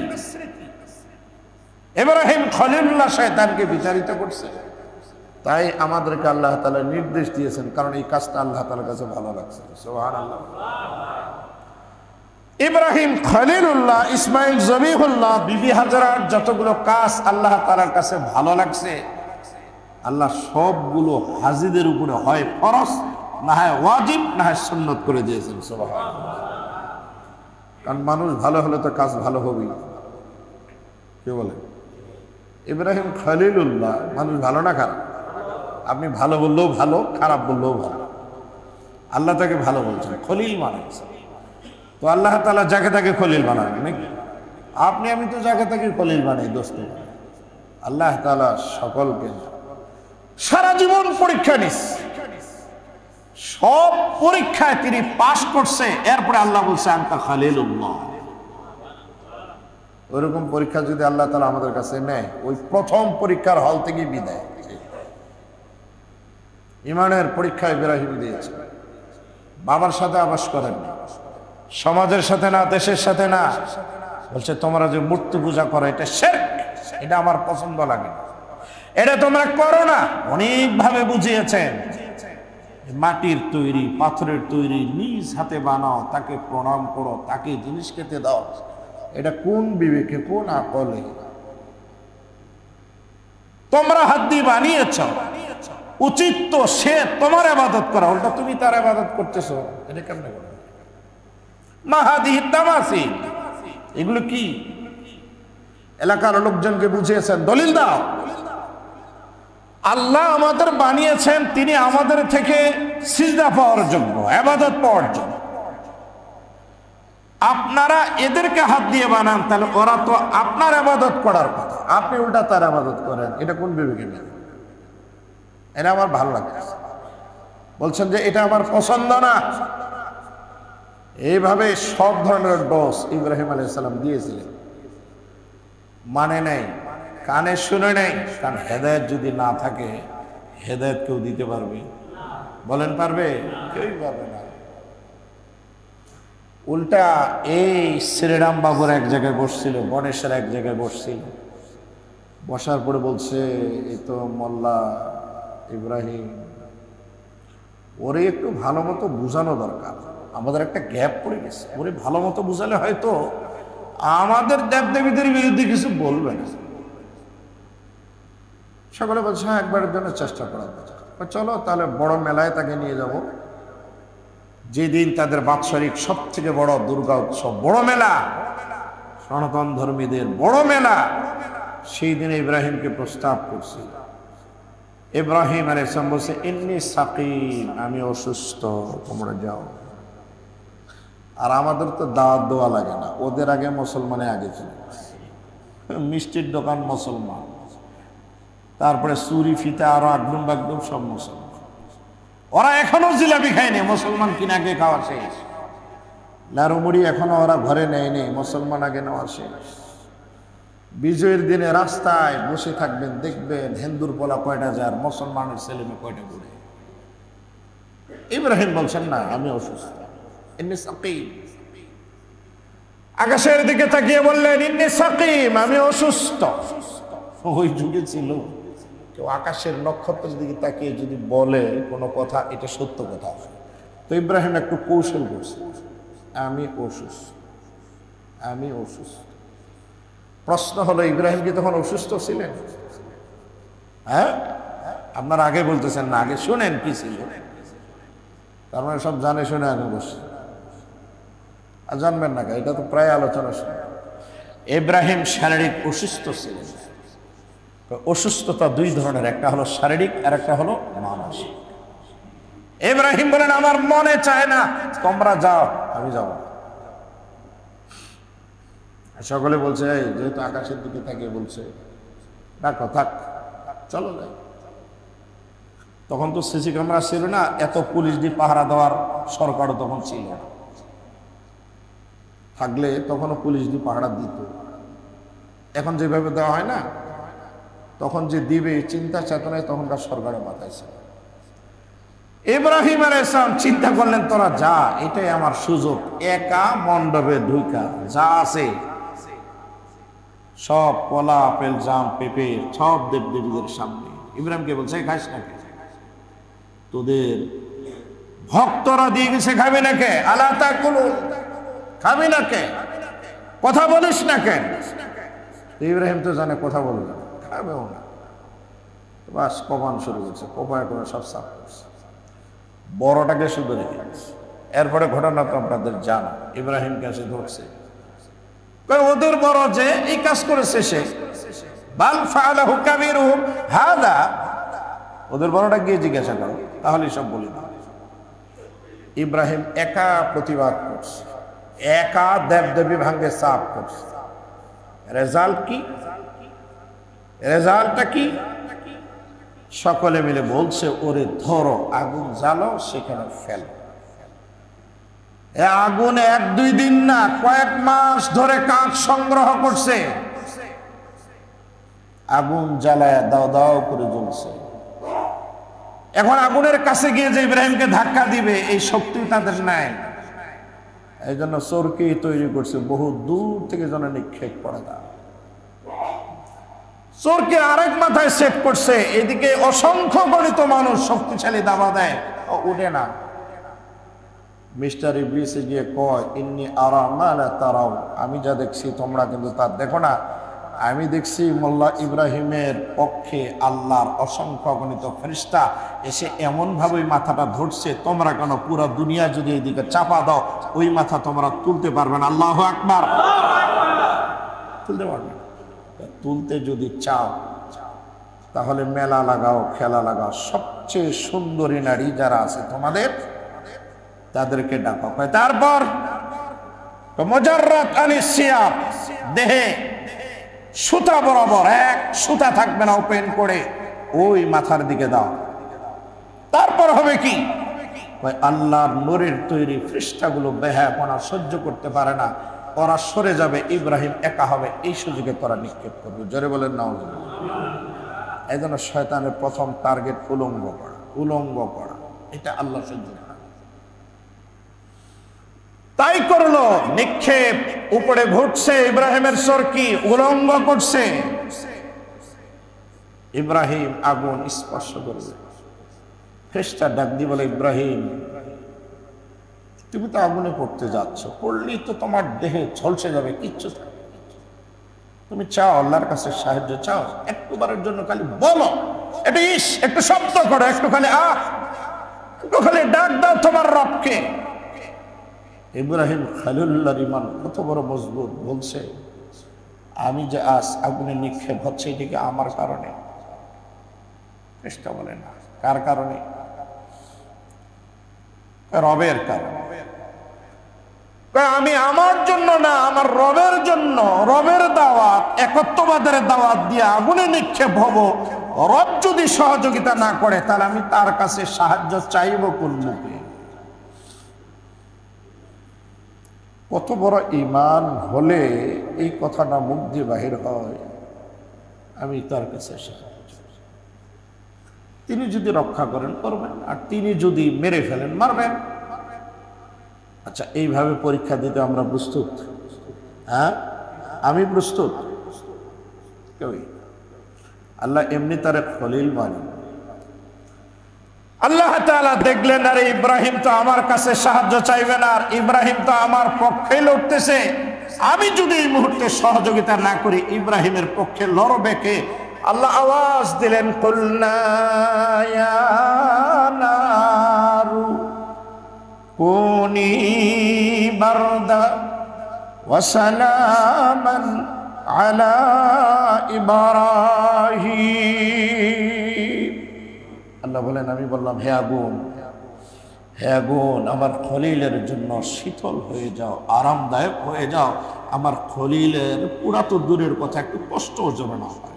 ইব্রাহিম খলিলুল্লাহ শয়তানকে বিচারিত করছে, তাই আমাদেরকে আল্লাহ তাআলা নির্দেশ দিয়েছেন, কারণ এই কাজটা আল্লাহ তাআলার কাছে ভালো লাগছে। সুবহানাল্লাহ। ইব্রাহিম খলিলুল্লাহ, ইসমাইল জবিহুল্লাহ, বিবি হাজরার যতগুলো কাজ আল্লাহ তাআলার কাছে ভালো লাগছে, আল্লাহ সবগুলো হাজিদের উপরে হয় ফরজ, না হয় ওয়াজিব, না হয় সুন্নত করে দিয়েছেন। সুবহানাল্লাহ। কারণ মানুষ ভালো হলে তো কাজ ভালো হবেই। কে বলে? ইব্রাহিম খলিলুল্লাহ, মানুষ ভালো না খারাপ? আপনি ভালো বললেও ভালো, খারাপ বললেও ভালো। আল্লাহ তাকে ভালো বলছেন, খলিল বানাইছে। তো আল্লাহ তাআলা যাকে তাকে খলিল বানাবেন নাকি? আপনি আমি তো যাকে তাকে খলিল বানাই, দোস্ত। আল্লাহ তাআলা সকলকে সারা জীবন পরীক্ষা নিস, সব পরীক্ষায় তিনি পাশ করছে, এরপরে আল্লাহ বলছে আনতা খলিলুল্লাহ। ওইরকম পরীক্ষা যদি আল্লাহ তাআলা আমাদের কাছে নেয়, ওই প্রথম পরীক্ষার হল থেকে বিদায়। ইমানের পরীক্ষা ইব্রাহিম দিয়েছে। বাবার সাথে আবাস করেন না, সমাজের সাথে না, দেশের সাথে না। বলছে তোমরা যে মূর্তি পূজা করো, এটা শিরক, এটা আমার পছন্দ লাগে না, এটা তোমরা করো না। অনেকভাবে বুঝিয়েছেন, মাটির তৈরি, পাথরের তৈরি, নিজ হাতে বানাও, তাকে প্রণাম করো, তাকে জিনিস খেতে দাও। এটা কোন বিবেকে, কোন আকলে তোমরা হাত দিয়ে বানিয়েছ? উচিত তো সে তোমার ইবাদত করা, উল্টা তুমি তার ইবাদত করতেছো। এটা কেমনে করে? মাহাদিহি তামাসিল, এগুলো কি? এলাকার লোকজনকে বুঝিয়েছেন, দলিল দাও। আল্লাহ আমাদের বানিয়েছেন, তিনি আমাদের থেকে সিজদা পাওয়ার জন্য, ইবাদত পাওয়ার জন্য। আপনারা এদেরকে হাত দিয়ে বানান, তাহলে ওরা তো আপনার ইবাদত করার কথা, আপনি উল্টা তার ইবাদত করেন। এটা কোন বিবেকে নেই? এটা আমার ভালো লাগছে। বলছেন যে এটা আমার পছন্দ না। এইভাবে সব ধরনের ডোজ ইব্রাহিম আলাইহিস সালাম দিয়েছিলেন, মানে নাই, কানে শুনে নাই। কারণ হেদায়েত যদি না থাকে, হেদায়েত কেউ দিতে পারবে? বলেন পারবে? কেউই পারবে না। উল্টা এই শ্রীরাম বাবুর এক জায়গায় বসছিল, গণেশের এক জায়গায় বসছিল, বসার পরে বলছে, এই তো মোল্লা ইব্রাহিম, ওরে একটু ভালো মতো বুঝানো দরকার, আমাদের একটা গ্যাপ পড়ে গেছে। ওরে ভালো মতো বুঝালে হয়তো আমাদের দেবদেবীদের বিরুদ্ধে কিছু বলবে না। সকলে বলছে হ্যাঁ, একবারের জন্য চেষ্টা করা দরকার। চলো তাহলে বড় মেলায় তাকে নিয়ে যাব, যেদিন তাদের বাৎসরিক সব থেকে বড় দুর্গা উৎসব, বড় মেলা, সনাতন ধর্মীদের বড় মেলা, সেই দিনে ইব্রাহিমকে প্রস্তাব করছি। ইব্রাহিম আলাইহিস সালাম বলছে, ইন্নী সাকিম, আমি অসুস্থ, তোমরা যাও। আর আমাদের তো দাওয়াত দেওয়া লাগে না, ওদের আগে মুসলমানে আগে ছিল। মিষ্টির দোকান মুসলমান, তারপরে চুরি ফিতা আরো আগডুম বাগডুম সব মুসলমান। ওরা এখনো জিলাপি খায়নি, মুসলমান কিনাকে খাওয়া শেষ। লারুমুড়ি এখনো ওরা ঘরে নেয়নি, মুসলমান আগে নেওয়া শেষ। বিজয়ের দিনে রাস্তায় বসে থাকবেন, দেখবেন হিন্দুর পোলা কয়টা যার, মুসলমানের ছেলে মেয়ে কয়টা ঘুরে। ইব্রাহিম বলছেন না, আমি অসুস্থ, ইন্নী সাকিম। আকাশের দিকে তাকিয়ে বললেন, ইন্নী সাকিম, আমি অসুস্থ। ওই যুগে ছিল কেউ আকাশের নক্ষত্রের দিকে তাকিয়ে যদি বলে কোনো কথা, এটা সত্য কথা। তো ইব্রাহিম একটু কৌশল করছে, আমি অসুস্থ, আমি অসুস্থ। প্রশ্ন হলো, ইব্রাহিম কি তখন অসুস্থ ছিলেন? হ্যাঁ, আপনারা আগে বলতেছেন না, আগে শুনেন কি ছিল। তার মানে সব জানে শুনে আগে বসে আর জানবেন না, এটা তো প্রায় আলোচনা শুনে। ইব্রাহিম শারীরিক অসুস্থ ছিলেন। অসুস্থতা দুই ধরনের, একটা হলো শারীরিক আর একটা হলো মানসিক। ইব্রাহিম বলেন, আমার মনে চায় না, তোমরা যাও, আমি যাব। সকলে বলছে, যেহেতু আকাশের দিকে তাকিয়ে বলছে, ডাকো, থাক, চলো যাই। তখন তো সিসি ক্যামেরা ছিল না, এত পুলিশ দিয়ে পাহারা দেওয়ার সরকারও তখন ছিল না। থাকলে তখনও পুলিশ দিয়ে পাহারা দিত। এখন যেভাবে দেওয়া হয় না, তখন যে দিবে চিন্তা চেতনায় তখনকার সরকারের মাথায় ছিল। ইব্রাহিম আলাইহিস সালাম চিন্তা করলেন, তোরা যা, এটাই আমার সুযোগ। একা মণ্ডপে ঢুকা, যা আছে সব কলা, আপেল, জাম, পেঁপে সব দেবদেবীদের সামনে। ইব্রাহিমকে বলছে, খাইস না কে? তোদের ভক্তরা দিয়ে গেছে, খাবি না কে? আলা তাকুলুন, খাবি না কে? কথা বলিস না কেন? ইব্রাহিম তো জানে কথা বলবে না, খাবেও না। বাস কমান শুরু করছে, কোপায় করে সব সাফ করছে, বড়টাকে শুধু রেখে দিচ্ছে। এরপরে ঘটনা তো আপনাদের জানা, ইব্রাহিম কাছে ধরছে, ওদের বড় যে এই কাজ করেছে সে, বাল ফাআলাহু কাবীরুহুম হাদা, ওদের বড়টা গিয়ে জিজ্ঞাসা করো, তাহলে সব বলি না। ইব্রাহিম একা প্রতিবাদ করছে, একা দেবদেবী ভাঙ্গে সাফ করছে। রেজাল্ট কি? রেজাল্টটা কি? সকলে মিলে বলছে, ওরে ধরো, আগুন জ্বালো, সেখানে ফেলো। আগুন এক দুই দিন না, কয়েক মাস ধরে কাঠ সংগ্রহ করছে, আগুন জ্বালায় দাও দাও করে জ্বলছে। এখন আগুনের কাছে গিয়ে যে ইব্রাহিমকে ধাক্কা দিবে, এই শক্তি তাদের নাই। এই জন্য চরকি তৈরি করছে, বহু দূর থেকে যেন নিক্ষেপ করা যায়। চোরকে আরেক মাথায় সেট করছে, এদিকে অসংখ্য গণিত মানুষ শক্তিশালী দাবা দেয়, উঠে না। মিস্টার ইবলিসে গিয়ে কয়, ইন্নী আরা মা লা তারাও, আমি যা দেখছি তোমরা কিন্তু তা দেখো না। আমি দেখছি মোল্লা ইব্রাহিমের পক্ষে আল্লাহর অসংখ্য গণিত ফেরেশতা এসে এমন ভাবে মাথাটা ধরছে, তোমরা কেন পুরো দুনিয়া যদি এইদিকে চাপা দাও, ওই মাথা তোমরা তুলতে পারবে না। আল্লাহু আকবার। তুলতে পারবে না। তুলতে যদি চাও তাহলে মেলা লাগাও, খেলা লাগাও, সবচেয়ে সুন্দরী নারী যারা আছে তোমাদের, তাদেরকে ডাকা হয়। তারপর মুজাররাত আনিস সিয়াব, দেহে সুতা বরাবর এক সুতা থাকবে না, ওপেন করে ওই মাথার দিকে দাও। তারপর হবে কি? আল্লাহর নূরের তৈরি ফেরেশতাগুলো বেহায়াপনা সহ্য করতে পারে না, ওরা সরে যাবে, ইব্রাহিম একা হবে, এই সুযোগে তোরা নিক্ষেপ করবে। জোরে বলেন নাউজুবিল্লাহ। এই জন্য শয়তানের প্রথম টার্গেট উলঙ্গ করা, উলঙ্গ করা, এটা আল্লাহ সহ্য করে না। তাই করলো, নিক্ষেপ উপরে ঘুরছে, ইব্রাহিমের চরকি উলঙ্গ করছে। ইব্রাহিম আগুন স্পর্শ করবে, ফেরেশতা ডাক দিয়ে বলে, ইব্রাহিম তুমি তো আগুনে পড়তে যাচ্ছ, পড়লেই তো তোমার দেহে ঝলসে যাবে, কিচ্ছু থাকবে। তুমি চাও, আল্লাহর কাছে সাহায্য চাও, একটুবারের জন্য খালি বলো, একটু ইস, একটু শব্দ করো, একটু খালি একটু খালি ডাক দাও তোমার রবকে। ইব্রাহিম খলিলুল্লাহর ঈমান কত বড় মজবুত, বলছে, আমি যে আজ আগুনে নিক্ষেপ হচ্ছে, এটাকে আমার কারণে। চেষ্টা বলে না, কার কারণে? রবের কারণে। আমি আমার জন্য না, আমার রবের জন্য, রবের দাওয়াত, একত্ববাদের দাওয়াত দিয়ে আগুনে নিক্ষেপ হব। রব যদি সহযোগিতা না করে, তাহলে আমি তার কাছে সাহায্য চাইব কোন মুখে? কত বড় ঈমান হলে এই কথাটা মুখ দিয়ে বাহির হয়, আমি তার কাছে সাহায্য। তিনি যদি রক্ষা করেন করবেন, আর তিনি যদি মেরে ফেলেন মারবেন। আচ্ছা, এইভাবে পরীক্ষা দিতে আমরা প্রস্তুত? হ্যাঁ, আমি প্রস্তুত। কেউই আল্লাহ এমনি তারে খলিল মানে। আল্লাহ তাআলা দেখলেন, আরে ইব্রাহিম তো আমার কাছে সাহায্য চাইবে না, আর ইব্রাহিম তো আমার পক্ষে লড়তেছে, আমি যদি এই মুহূর্তে সহযোগিতা না করি ইব্রাহিমের পক্ষে লড়বে কে? আল্লাহ আওয়াজ দিলেন, কুলনা ইয়া নারু কুনি বারদা ওয়া সালামান আলা ইব্রাহিম। আল্লাহ বলেন, আমি বললাম, হে আগুন, হে আগুন, আমার খলিলের জন্য শীতল হয়ে যাও, আরামদায়ক হয়ে যাও। আমার খলিলের পুরা তো দূরের কথা, একটু কষ্ট যেন না হয়।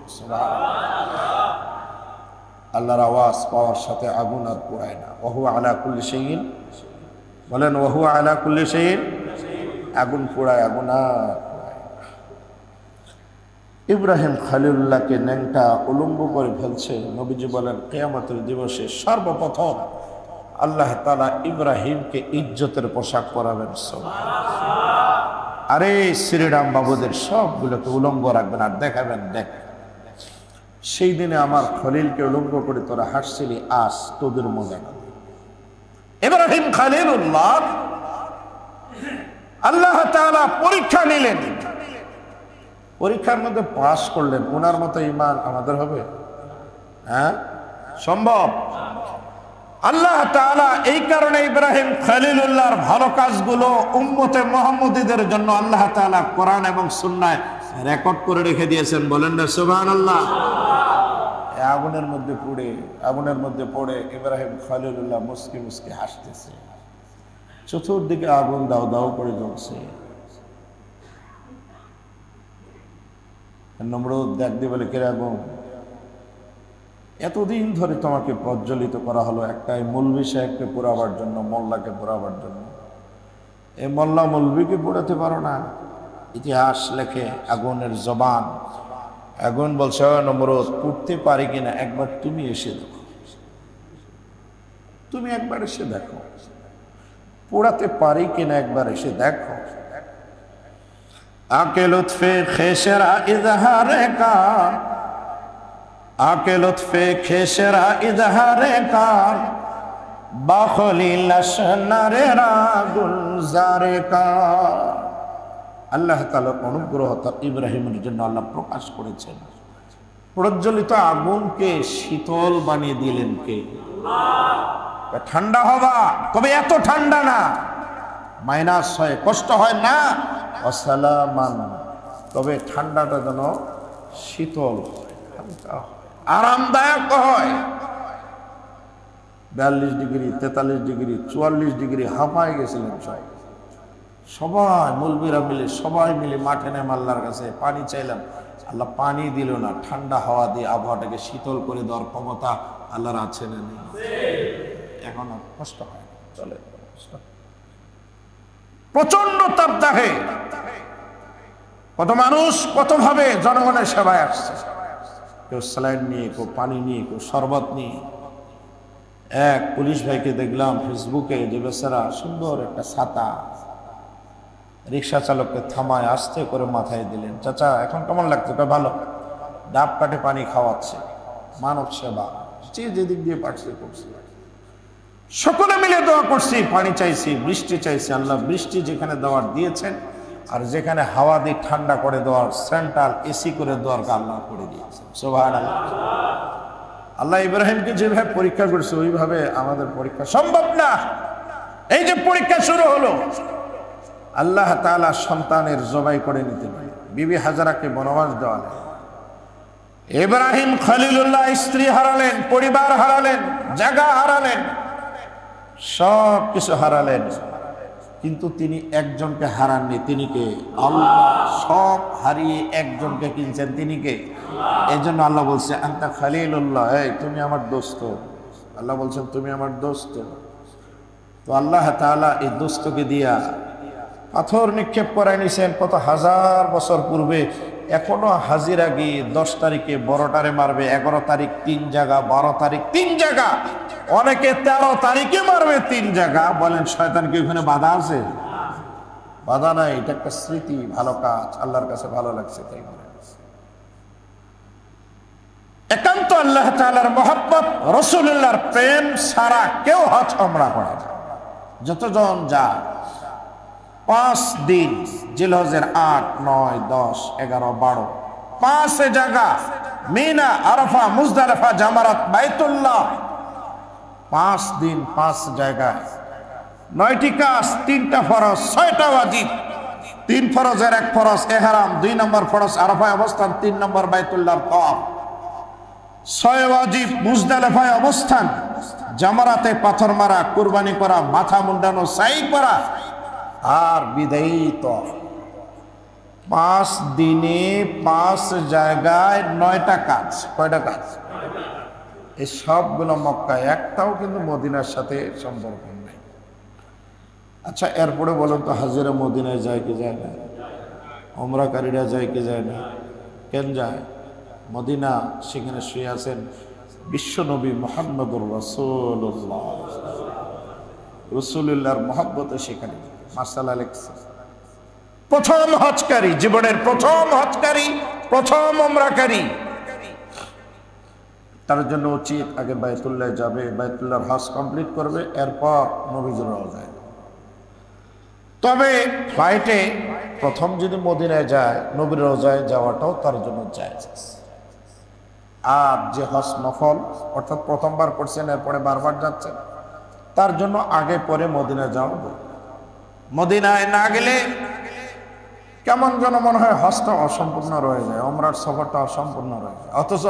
আল্লাহর আওয়াজ পাওয়ার সাথে আগুন আর পোড়ায় না। ওহু আলা কুল্লি শাইইন, বলেন ওহু আলা কুল্লি শাইইন। আগুন পোড়ায়, আগুন আর পোড়ায় না। ইব্রাহিম খলিলুল্লাহকে ন্যাংটা উলঙ্গ করে ফেলছে। নবীজি বলেন, কিয়ামতের দিবসে সর্বপ্রথম আল্লাহ তাআলা ইব্রাহিমকে ইজ্জতের পোশাক পরাবেন। আরে শ্রীরাম বাবুদের সবগুলোকে উলঙ্গ রাখবেন আর দেখাবেন, দেখ সেই দিনে আমার খলিলকে উলঙ্গ করে তোরা হাসছিলি, আজ তোদের মজা না। ইব্রাহিম খলিলুল্লাহ আল্লাহ তাআলা পরীক্ষা নিলেন, পরীক্ষার মধ্যে পাস করলেন। ওনার মতো ঈমান আমাদের হবে? হ্যাঁ, সম্ভব? আল্লাহ তাআলা এই কারণে ইব্রাহিম খলিলুল্লাহর ভালো কাজগুলো উম্মতে মুহাম্মদীদের জন্য আল্লাহ তাআলা কোরআন এবং সুন্নায় রেকর্ড করে রেখে দিয়েছেন। বলেন না সুবহানাল্লাহ। আগুনের মধ্যে পুড়ে, আগুনের মধ্যে পড়ে ইব্রাহিম খলিলুল্লাহ মুস্কি মুস্কি হাসতেছে। চতুর্দিকে আগুন দাও দাও করে জ্বলছে। নমরুদ ডাক দিয়ে বলে, কে আগুন, এতদিন ধরে তোমাকে প্রজ্বলিত করা হলো একটাই মৌলভী সাহেবকে পোড়াবার জন্য, মোল্লাকে পোড়াবার জন্য। এই মোল্লা মৌলভীকে পোড়াতে পারো না? ইতিহাস লেখে আগুনের জবান। আগুন বলছে, নমরুদ পুড়তে পারি কিনা একবার তুমি এসে দেখো, তুমি একবার এসে দেখো, পোড়াতে পারি কিনা একবার এসে দেখো। আকে লুৎফে খেসেরা ইজহারে কা, আকে লুৎফে খেসেরা ইজহারে কা, বাখলিল আশনারে রা গুলজারে কা। আল্লাহ তাআলার অনুগ্রহ ইব্রাহিমের জন্য আল্লাহ প্রকাশ করেছেন। প্রজ্বলিত আগুনকে শীতল বানিয়ে দিলেন কে? ঠান্ডা হবা, তবে এত ঠান্ডা না, মাইনাস হয়, কষ্ট হয় না। ওয়াসালামান, তবে ঠান্ডাটা যেন শীতল, আরামদায়ক হয়। 42 ডিগ্রি, 43 ডিগ্রি, 44 ডিগ্রি হাঁপায় গেছিলেন সবাই মৌলবীরা মিলে, সবাই মিলে মাঠে নেমে আল্লাহর কাছে পানি চাইলাম। আল্লাহ পানি দিল না, ঠান্ডা হাওয়া দিয়ে আবহাওয়াটাকে শীতল করে দেওয়ার ক্ষমতা আল্লাহর আছে না নেই? এখন আর কষ্ট হয় না, চলে। প্রচন্ড তাপদাহে কত মানুষ কতভাবে জনগণের সেবায় আসছে, কেউ স্যালাইন নিয়ে, কেউ পানি নিয়ে, কেউ শরবত নিয়ে। এক পুলিশ ভাইকে দেখলাম ফেসবুকে, যে বেচারা সুন্দর একটা ছাতা রিক্সা চালককে থামায় আস্তে করে মাথায় দিলেন। চাচা এখন কেমন লাগছে? ভালো। ডাব কাটে পানি খাওয়াচ্ছে, মানব সেবা, যে যেদিক দিয়ে পাঠছে করছে। সকলে মিলে দোয়া করছি, পানি চাইছি, বৃষ্টি চাইছি। আল্লাহ বৃষ্টি যেখানে দেওয়ার দিয়েছেন, আর যেখানে হাওয়া দিয়ে ঠান্ডা করে দেওয়ার, সেন্ট্রাল এসি করে দেওয়ার আল্লাহ করে দিয়েছেন। সুবহানাল্লাহ। আল্লাহ ইব্রাহিমকে যেভাবে পরীক্ষা করছে ওইভাবে আমাদের পরীক্ষা সম্ভব না। এই যে পরীক্ষা শুরু হলো, আল্লাহ তাআলা সন্তানের জবাই করে নিতে পারে। বিবি হাজারাকে বনবাস দেওয়ালেন, ইব্রাহিম খলিলুল্লাহ স্ত্রী হারালেন, পরিবার হারালেন, জায়গা হারালেন, সব কিছু হারালেন, কিন্তু তিনি একজনকে হারাননি। তিনি কে? আল্লাহ। সব হারিয়ে একজনকে কিনছেন, তিনি কে? এই জন্য আল্লাহ বলছে, আনতা খলিলুল্লাহ, এই তুমি আমার দোস্ত। আল্লাহ বলছেন তুমি আমার দোস্ত। তো আল্লাহ তাআলা এই দোস্তকে দিয়া পাথর নিক্ষেপ করাই নিছেন কত হাজার বছর পূর্বে। এখনো হাজিরা গিয়ে 10 তারিখে বড়টারে মারবে, 11 তারিখ 3 জায়গা, 12 তারিখ 3 জায়গা, অনেকে 13 তারিখে মারবে 3 জায়গা। বলেন শয়তান কি ওখানে বাধা আছে? বাধা নাই। এটা একটা স্মৃতি, ভালো কাজ, আল্লাহর কাছে ভালো লাগছে তাই করে। একান্ত আল্লাহ তাআলার মহব্বত, রাসূলুল্লাহর প্রেম ছাড়া কেউ হজ উমরা করে না। যতজন যায় 5 দিন জিলহজের 8, 9, 10, 11, 12 5 জায়গা মিনা, আরাফা, মুজদালিফা, জামারাত, বাইতুল্লাহ 5 দিন 5 জায়গায় 9টি কাজ, 3টা ফরজ, 6টা ওয়াজিব। 3 ফরজের 1 ফরজ ইহরাম, 2 নম্বর ফরজ আরাফায় অবস্থান, 3 নম্বর বাইতুল্লাহর তাওয়াফ। 6 ওয়াজিব মুজদালিফায় অবস্থান, জামারাতে পাথর মারা, কুরবানি করা, মাথা মুন্ডানো, সাই করা আর বিদায়ী তাওয়াফ। 5 দিনে 5 জায়গায় 9টা কাজ। কয়টা কাজ? এই সবগুলো মক্কায়, একটাও কিন্তু মদিনার সাথে সম্পর্ক নেই। আচ্ছা, এরপরে বলুন তো হাজিরা মদিনায় যায় কি যায় না? ওমরাকারীরা যায় কি যায় না? কেন যায়? মদিনা, সেখানে শুয়ে আছেন বিশ্বনবী মুহাম্মদুর রাসূলুল্লাহ। রাসূলুল্লাহর মহব্বতে সেখানে মাশাআল্লাহ লেখছে। প্রথম হজকারী, জীবনের প্রথম হজকারী, প্রথম ওমরাকারী, তার জন্য উচিত আগে বাইতুল্লাহ যাবে, বাইতুল্লাহর হজ কমপ্লিট করবে, এরপর নবীজির রওজায়। তবে ফ্লাইটে প্রথম যদি মদিনায় যায়, নবীর রওজায় যাওয়াটাও তার জন্য জায়েজ আছে। আর যে হজ নফল, অর্থাৎ প্রথমবার করছেন এরপরে বারবার যাচ্ছেন, তার জন্য আগে পরে মদিনায় যাওয়া। মদিনায় না গেলে কেমন যেন মনে হয় হজটা অসম্পূর্ণ রয়ে যায়, ওমরার সফরটা অসম্পূর্ণ রয়ে যায়। অথচ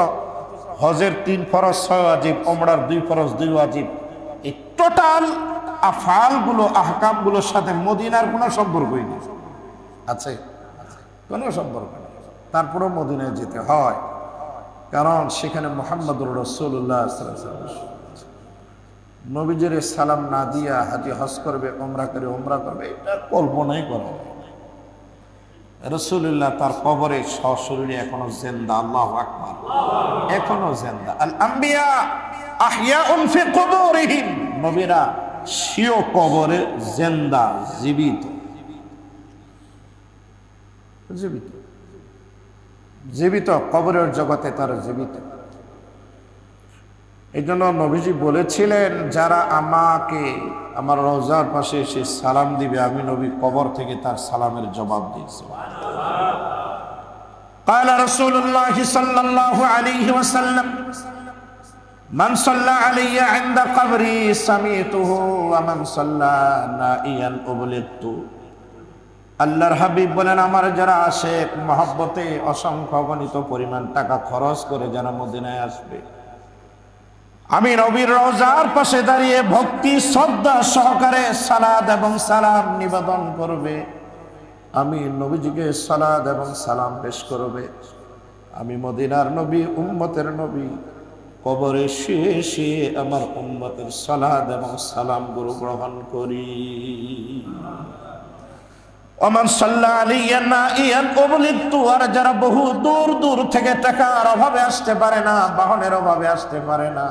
হজের 3 ফরজ 6 ওয়াজিব, ওমরার 2 ফরজ 2 ওয়াজিব, এই টোটাল আফআলগুলো, আহকামগুলোর সাথে মদিনার কোনো সম্পর্কই নেই। আছে? কোনো সম্পর্ক নেই। তারপরেও মদিনায় যেতে হয়, কারণ সেখানে মুহাম্মদুর রাসূলুল্লাহ সাল্লাল্লাহু আলাইহি ওয়াসাল্লাম। নবীজির সালাম না দিয়া হাজি হজ করবে, ওমরা করে ওমরা করবে, এটা কল্পনাই করা হয়। রাসূলুল্লাহ তার কবরে সশরীরে এখনো জিন্দা। আল্লাহু আকবার, এখনো জিন্দা। আল আম্বিয়া আহইয়াউন ফি কুবুরিহিম, নবীরা স্বীয় কবরে জিন্দা, জীবিত। জীবিত, জীবিত, কবরের জগতে তারা জীবিত। এই জন্য নবীজি বলেছিলেন, যারা আমাকে আমার রওজার পাশে এসে সালাম দিবে, আমি নবী কবর থেকে তার সালামের জবাব দিয়েছি। قال رسول الله صلى الله عليه وسلم من صلى علي عند قبري سمعته ومن صلى نائيا أبلغت। আল্লাহর হাবিব বলেন, আমার যারা আশিক, মহব্বতে অসংখ্য অগণিত পরিমাণ টাকা খরচ করে যারা মদিনায় আসবে, আমি নবীর রওজার পাশে দাঁড়িয়ে ভক্তি শ্রদ্ধা সহকারে সালাত এবং সালাম নিবেদন করবে, আমি নবীজিকে সালাত এবং সালাম পেশ করবে, আমি মদিনার নবী, উম্মতের নবী, কবরে শুয়ে শুয়ে আমার উম্মতের সালাত এবং সালাম গুলো গ্রহণ করি। ওমান সাল্লা আলাইয়া নাইয়ান উবলিগতু, আর যারা বহু দূর দূর থেকে টাকার অভাবে আসতে পারে না, বাহনের অভাবে আসতে পারে না,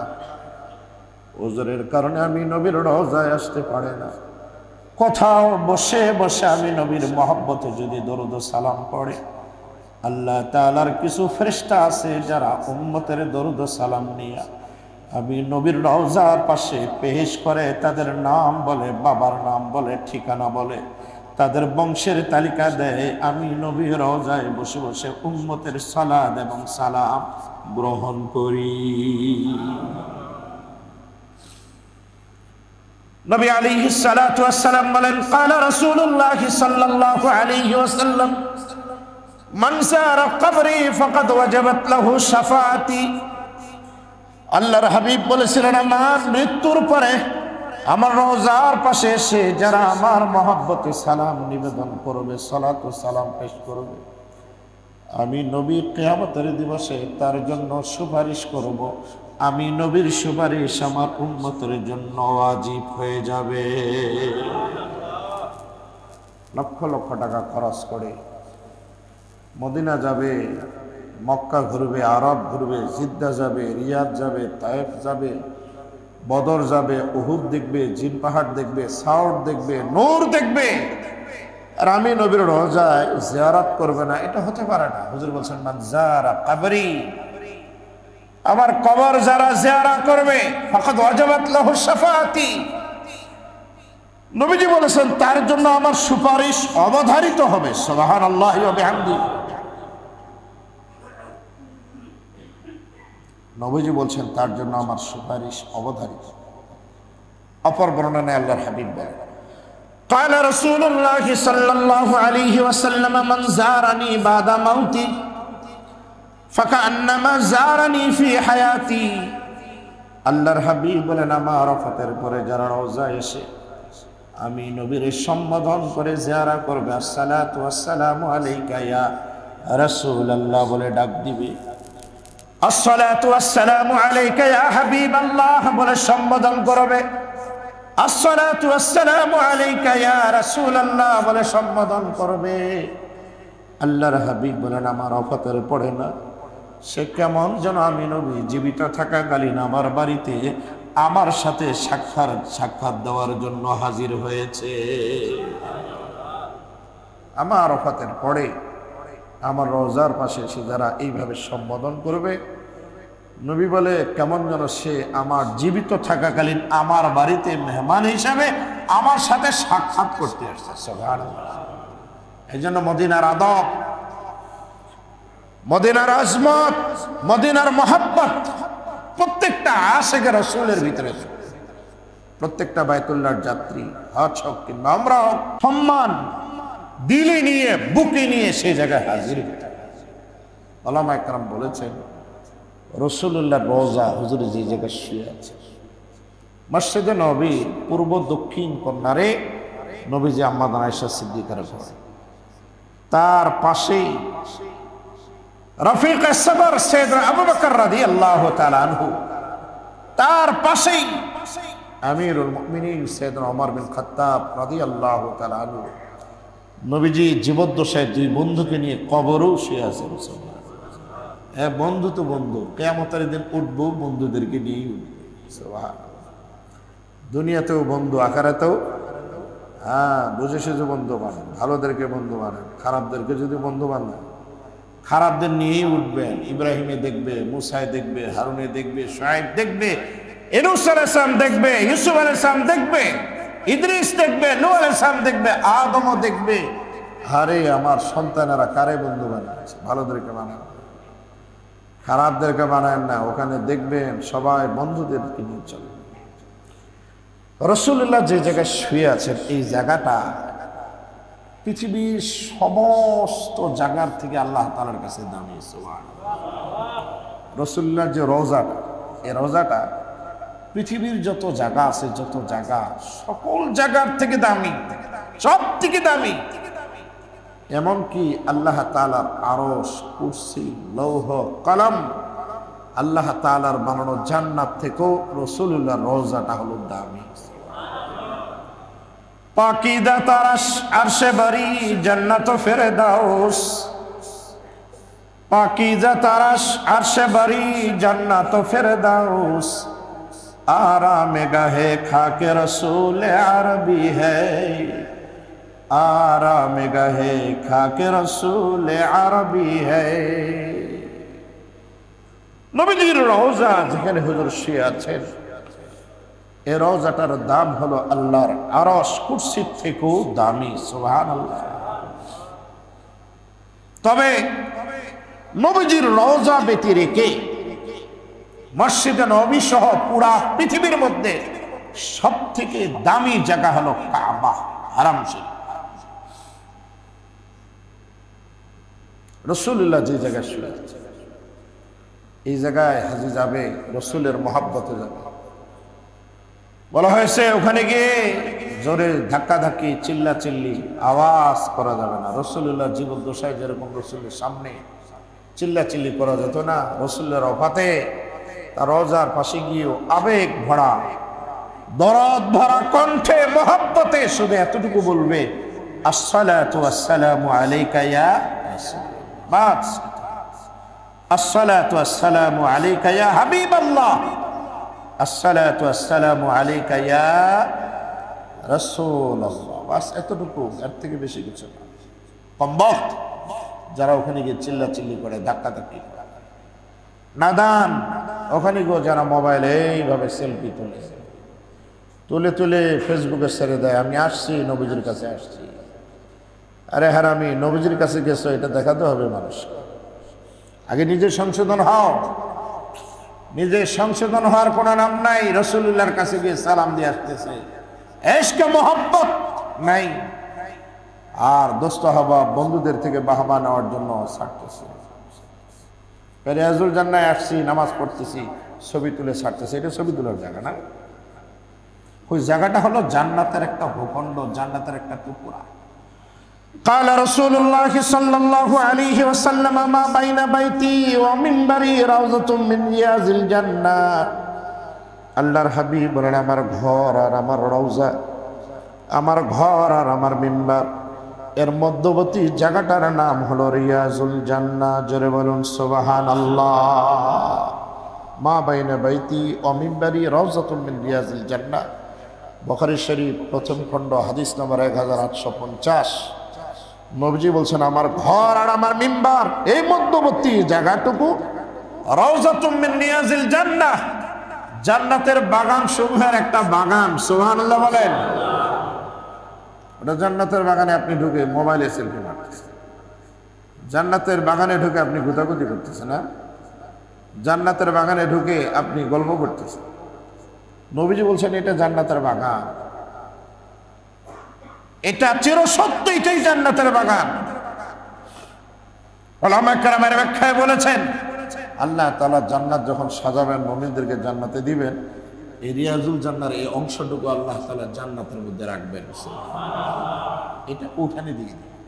ওজরের কারণে আমি নবীর রওজায় আসতে পারে না, কোথাও বসে বসে আমি নবীর মহব্বতে যদি দরুদ ও সালাম পড়ে, আল্লাহ তাআলার কিছু ফেরেশতা আছে যারা উম্মতের দরুদ ও সালাম নিয়ে আমি নবীর রওজার পাশে পেশ করে, তাদের নাম বলে, বাবার নাম বলে, ঠিকানা বলে, তাদের বংশের তালিকা দেয়, আমি নবীর রওজায় বসে বসে উম্মতের সালাত এবং সালাম গ্রহণ করি। নবী আলাইহিস সালাতু ওয়াস সালাম বলেন, قال رسول الله صلى الله عليه وسلم من زار قبري فقد وجبت له شفاعتي। আল্লাহর হাবিব বলেছিলেন, আমার মৃত্যুর পরে আমার রওজার পাশে এসে যারা আমার মহব্বতে সালাম নিবেদন করবে, সালাত ও সালাম পেশ করবে, আমি নবী কিয়ামতের দিবসে তার জন্য সুপারিশ করব, আমি নবীর সুপারিশ আমার উম্মতের জন্য ওয়াজিব হয়ে যাবে। লক্ষ লক্ষ টাকা খরচ করে মদিনা যাবে, মক্কা ঘুরবে, আরব ঘুরবে, জিদ্দা যাবে, রিয়াদ যাবে, তায়েফ যাবে, বদর যাবে, উহুদ দেখবে, জিন পাহাড় দেখবে, সাউদ দেখবে, নূর দেখবে, আর আমি নবীর রওজায় জিয়ারত করবে না, এটা হতে পারে না। হুজুর বলছেন, মান যারা কবরি, আমার কবর যারা জিয়ারত করবে, ফাকাদ ওয়াজাবাত লাহু শাফাআতি, নবীজি বলেছেন তার জন্য আমার সুপারিশ অবধারিত হবে। সুবহানাল্লাহি ওয়া বিহামদিহি। নবীজি বলছেন তার জন্য আমার সুপারিশ অবধারিত। অপর বর্ণনায় আল্লাহর হাবিব বলেন قال رسول الله صلى الله عليه وسلم من زارني بعد موتي فكأنما زارني في حياتي। আল্লাহর হাবিব বলেন আমার আরাফাতের পরে যারা রওজায় এসে আমি নবীর সম্বোধন করে জিয়ারা করবে, আসসালাতু ওয়াসসালামু আলাইকা ইয়া রাসূলুল্লাহ বলে ডাক দিবে, আসসালাতু ওয়াসসালামু আলাইকা ইয়া হাবিবাল্লাহ বলে সম্বোধন করবে, আসসালাতু ওয়াসসালামু আলাইকা ইয়া রাসূলুল্লাহ বলে সম্বোধন করবে। আল্লাহর হাবিব বলেন আমার আরাফাতের পরে না সে কেমন যেন আমি নবী জীবিত থাকাকালীন আমার বাড়িতে আমার সাথে সাক্ষাৎ দেওয়ার জন্য হাজির হয়েছে। আমার আরাফাতের পরে আমার রওজার পাশে এসে যারা এইভাবে সম্বোধন করবে, নবী বলে কেমন যেন সে আমার জীবিত থাকাকালীন আমার বাড়িতে মেহমান হিসাবে আমার সাথে সাক্ষাৎ করতে আসছে। সুবহানাল্লাহ। এই জন্য মদিনার আদব, মদিনার আজমত, মদিনার মহাব্বত প্রত্যেকটা আশিকে রাসূলের ভিতরে, প্রত্যেকটা বাইতুল্লাহর যাত্রী হজ হোক কিংবা আমরা হোক, সম্মান দিলে নিয়ে বুকে নিয়ে সেই জায়গায় হাজির হতে হবে। ওলামা একরাম বলেছেন রাসূলুল্লাহর রওজা হুজুর যে জায়গায় শুয়ে আছে মসজিদে নবী পূর্ব দক্ষিণ কর্নারে নবীজি আম্মা আয়েশা সিদ্দিকার ঘর, তার পাশেই রফিক সফর সাইয়েদনা আবু বকর রাদিয়াল্লাহু তাআলা আনহু, তার পাশেই আমিরুল মুমিনিন সাইয়েদনা ওমর বিন খাত্তাব রাদিয়াল্লাহু তাআলা আনহু। নবীজি জীবদ্দশায় দুই বন্ধুকে নিয়ে কবরেও শুয়ে আছেন। হ্যাঁ, বন্ধু তো বন্ধু, কিয়ামতের দিন উঠবো বন্ধুদেরকে নিয়েই উঠবো। সুবহানাল্লাহ। দুনিয়াতেও বন্ধু, আখিরাতেও হ্যাঁ বুঝে সুঝে বন্ধু বানান, ভালোদেরকে বন্ধু বানান, খারাপদেরকে যদি বন্ধু বানান খারাপদের নিয়েই উঠবেন। ইব্রাহিমে দেখবে, মুসায় দেখবে, হারুনে দেখবে, শুআয়ব দেখবে, ইউনূস আলাইহিস সালাম দেখবে, ইউসুফ আলাইহিস সালাম দেখবে, ইদ্রিস দেখবে, নূহ আলাইহিস সালাম দেখবে, আদমও দেখবে। আরে আমার সন্তানেরা কারে বন্ধু বানাচ্ছে? ভালোদেরকে বানান, খারাপদেরকে বানায় না। ওখানে দেখবেন সবাই বন্ধুদেরকে নিয়ে চলবে। রাসূলুল্লাহ যে জায়গায় শুয়ে আছেন এই জায়গাটা পৃথিবীর সমস্ত জায়গার থেকে আল্লাহ তাআলার কাছে দামি। সুবহানাল্লাহ। রাসূলুল্লাহর যে রওজাটা, এই রওজাটা পৃথিবীর যত জায়গা আছে, যত জায়গা সকল জায়গার থেকে দামি, সব থেকে দামি। এমনকি আল্লাহ তাআলার আরশ, কুরসি, লৌহ, কলম, আল্লাহ তাআলার বানানো জান্নাত থেকেও রাসূলুল্লাহর রওজাটা হলো দামি। পাকিদা তারাশ আরশে বারি জান্নাত ফেরদাউস, পাকিদা তারাশ আরশে বারি জান্নাত ফেরদাউস, आराम गाहे खाके रसूल अरबी है, आराम गाहे खाके रसूल अरबी है। নবীজির রওজা যেখানে হুজুর শুয়ে আছেন এই রওজাটার দাম হলো আল্লাহর আরশ কুরসির থেকেও দামি। সুবহানাল্লাহ। তবে নবীজির রওজা ব্যতিরেকে মসজিদে নববী সহ পুরা পৃথিবীর মধ্যে সব থেকে দামি জায়গা হলো কাবা, হারাম শরীফ। রাসূলুল্লাহ যে জায়গায় শুয়ে আছে এই জায়গায় হাজি যাবে, রাসূলের মহব্বতে যাবে। বলা হয়েছে ওখানে গিয়ে জোরে ধাক্কাধাক্কি, চিল্লাচিল্লি, আওয়াজ করা যাবে না। রাসূলুল্লাহ জীবদ্দশায় যেরকম রাসূলের সামনে চিল্লাচিল্লি করা যেত না, রাসূলের ওফাতে তার রওজার পাশে গিয়েও আবেগ ভরা, দরদ ভরা কণ্ঠে মহব্বতে শুধু এতটুকু বলবে, আসসালাতু ওয়াসসালামু আলাইকা ইয়া রাসূলুল্লাহ, বাস। আসসালাতু ওয়াসসালামু আলাইকা ইয়া হাবিবাল্লাহ, আসসালাতু ওয়াসসালামু আলাইকা ইয়া রাসূলুল্লাহ, বাস এতটুকু, এর থেকে বেশি কিছু না। কমবক্ত যারা ওখানে গিয়ে চিল্লাচিল্লি করে, ধাক্কাধাক্কি করে, নাদান ওখানে গিয়ে যারা মোবাইলে এইভাবে সেলফি তোলে, তুলে তুলে ফেসবুকে ছেড়ে দেয়, আমি আসছি নবীজির কাছে আসছি। আরে হারামি, নবীজির কাছে গেছো এটা দেখাতে হবে মানুষকে। আগে নিজে সংশোধন হও। নিজে সংশোধন হওয়ার কোনো নাম নাই। রাসূলুল্লাহর কাছে গিয়ে সালাম দিয়ে আসতেছে, ইশকে মোহাব্বত নাই। আর দোস্ত হবা বন্ধুদের থেকে বাহবা নেওয়ার জন্য ছাড়তেছে। রিয়াজুল জান্নায় আসছি, নামাজ পড়তেছি, ছবি তুলে ছাড়তেছে। এটা ছবি তোলার জায়গা না। ওই জায়গাটা হলো জান্নাতের একটা ভূখণ্ড, জান্নাতের একটা টুকরা। قال رسول الله صلى الله عليه وسلم ما بين بيتي ومنبري روضة من رياض الجنة। আল্লাহর হাবিব বলেন, আমার ঘর আর আমার রওজা, আমার ঘর আর আমার মিম্বার এর মধ্যবর্তী জায়গাটার নাম হলো রিয়াজুল জান্নাহ। জোরে বলুন সুবহানাল্লাহ। মা বাইনা বাইতি ওয়া মিম্বারি রাওযাতুম মিন রিয়াজিল জান্নাহ। বুখারী শরীফ প্রথম খণ্ড হাদিস নম্বর 1850। নবীজি বলছেন, আমার ঘর আর আমার মিম্বার এই মধ্যবর্তী জায়গাটুকু রাওযাতুম মিন রিয়াজিল জান্নাহ, জান্নাতের বাগান সমূহের একটা বাগান। সুবহানাল্লাহ বলেন। ওটা জান্নাতের বাগানে আপনি ঢুকে মোবাইলে সেলফি মারতেছেন, জান্নাতের বাগানে ঢুকে আপনি গুতাগুতি করতেছেন, না জান্নাতের বাগানে ঢুকে আপনি গল্প করতেছেন। নবীজি বলছেন এটা জান্নাতের বাগান, এটা চিরসত্য, এটাই জান্নাতের বাগান। উলামায়ে কেরামের ব্যাখ্যায় বলেছেন, আল্লাহ তাআলা জান্নাত যখন সাজাবেন, মুমিনদেরকে জান্নাতে দিবেন, এই রিয়াজুল জান্নার এই অংশটুকু আল্লাহ তাআলা জান্নাতের মধ্যে রাখবেন। এটা ওখানে দিয়ে দিবেন,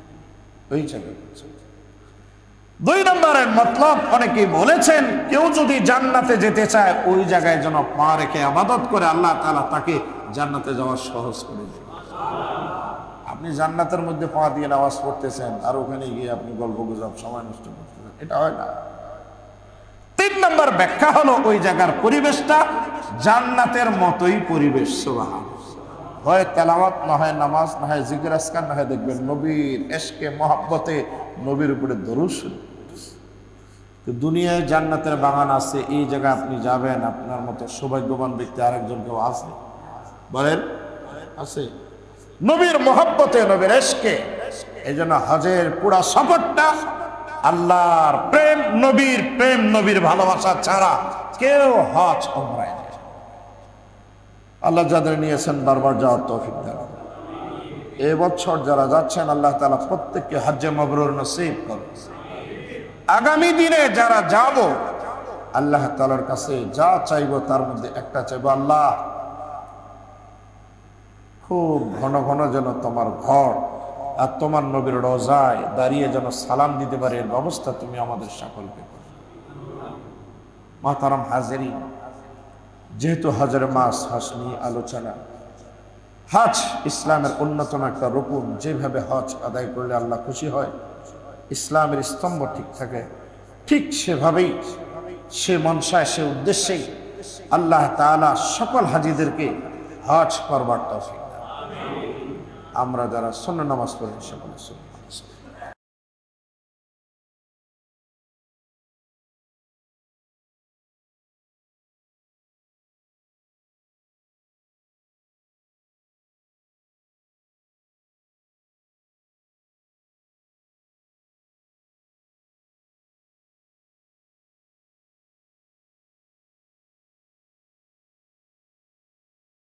ওই জায়গায়। 2 নম্বরের মতলব, অনেকেই বলেছেন কেউ যদি জান্নাতে যেতে চায় ওই জায়গায় যেন পা রেখে ইবাদত করে, আল্লাহ তাআলা তাকে জান্নাতে যাওয়া সহজ করে দেবেন। আপনি জান্নাতের মধ্যে পা দিয়ে নামাজ পড়তেছেন আর ওখানে গিয়ে আপনি গল্প গুজব সময় নষ্ট করতেছেন, এটা হয় না। 3 নম্বর ব্যাখ্যা হলো ওই জায়গার পরিবেশটা জান্নাতের মতোই পরিবেশ। সুবহানাল্লাহ। হয় তেলাওয়াত, না হয় নামাজ, না হয় জিকির আজকার, না হয় দেখবেন নবীর ইশকে মোহাব্বতে নবীর উপরে দরুদ শরীফ। তো দুনিয়ায় জান্নাতের বাগান আছে, এই জায়গায় আপনি যাবেন, আপনার মতো সৌভাগ্যবান ব্যক্তি আরেকজন কেউ আছে? বলেন, আছে? নবীর মোহাব্বতে, নবীর ইশকে। এই জন্য হজের পুরা সফরটা আল্লাহর প্রেম, নবীর প্রেম, নবীর ভালোবাসা ছাড়া কেউ হজ উমরায় যায়। আল্লাহ যাদের নিয়েছেন বারবার যাওয়ার তৌফিক দেন। এবছর যারা যাচ্ছেন আল্লাহ তাআলা প্রত্যেককে হজ্জে মাবরুর নসিব করুন। আগামী দিনে যারা যাব, আল্লাহ তাআলার কাছে যা চাইবো তার মধ্যে একটা চাইবো, আল্লাহ খুব ঘন ঘন যেন তোমার ঘর আর তোমার নবীর রওজায় দাঁড়িয়ে যেন সালাম দিতে পারে, এর ব্যবস্থা তুমি আমাদের সকলকে করো। মুহতারাম হাজিরিন, যেহেতু হজের মাস, হজ নিয়ে আলোচনা। হজ ইসলামের অন্যতম একটা রুকুন। যেভাবে হজ আদায় করলে আল্লাহ খুশি হয়, ইসলামের স্তম্ভ ঠিক থাকে, ঠিক সেভাবেই, সে মনসায়, সে উদ্দেশ্যেই আল্লাহ তাআলা সকল হাজিদেরকে হজ করবার তৌফিক দেন। আমরা যারা সুন্নাত নামাজ পড়ি সকলে সুন্নাত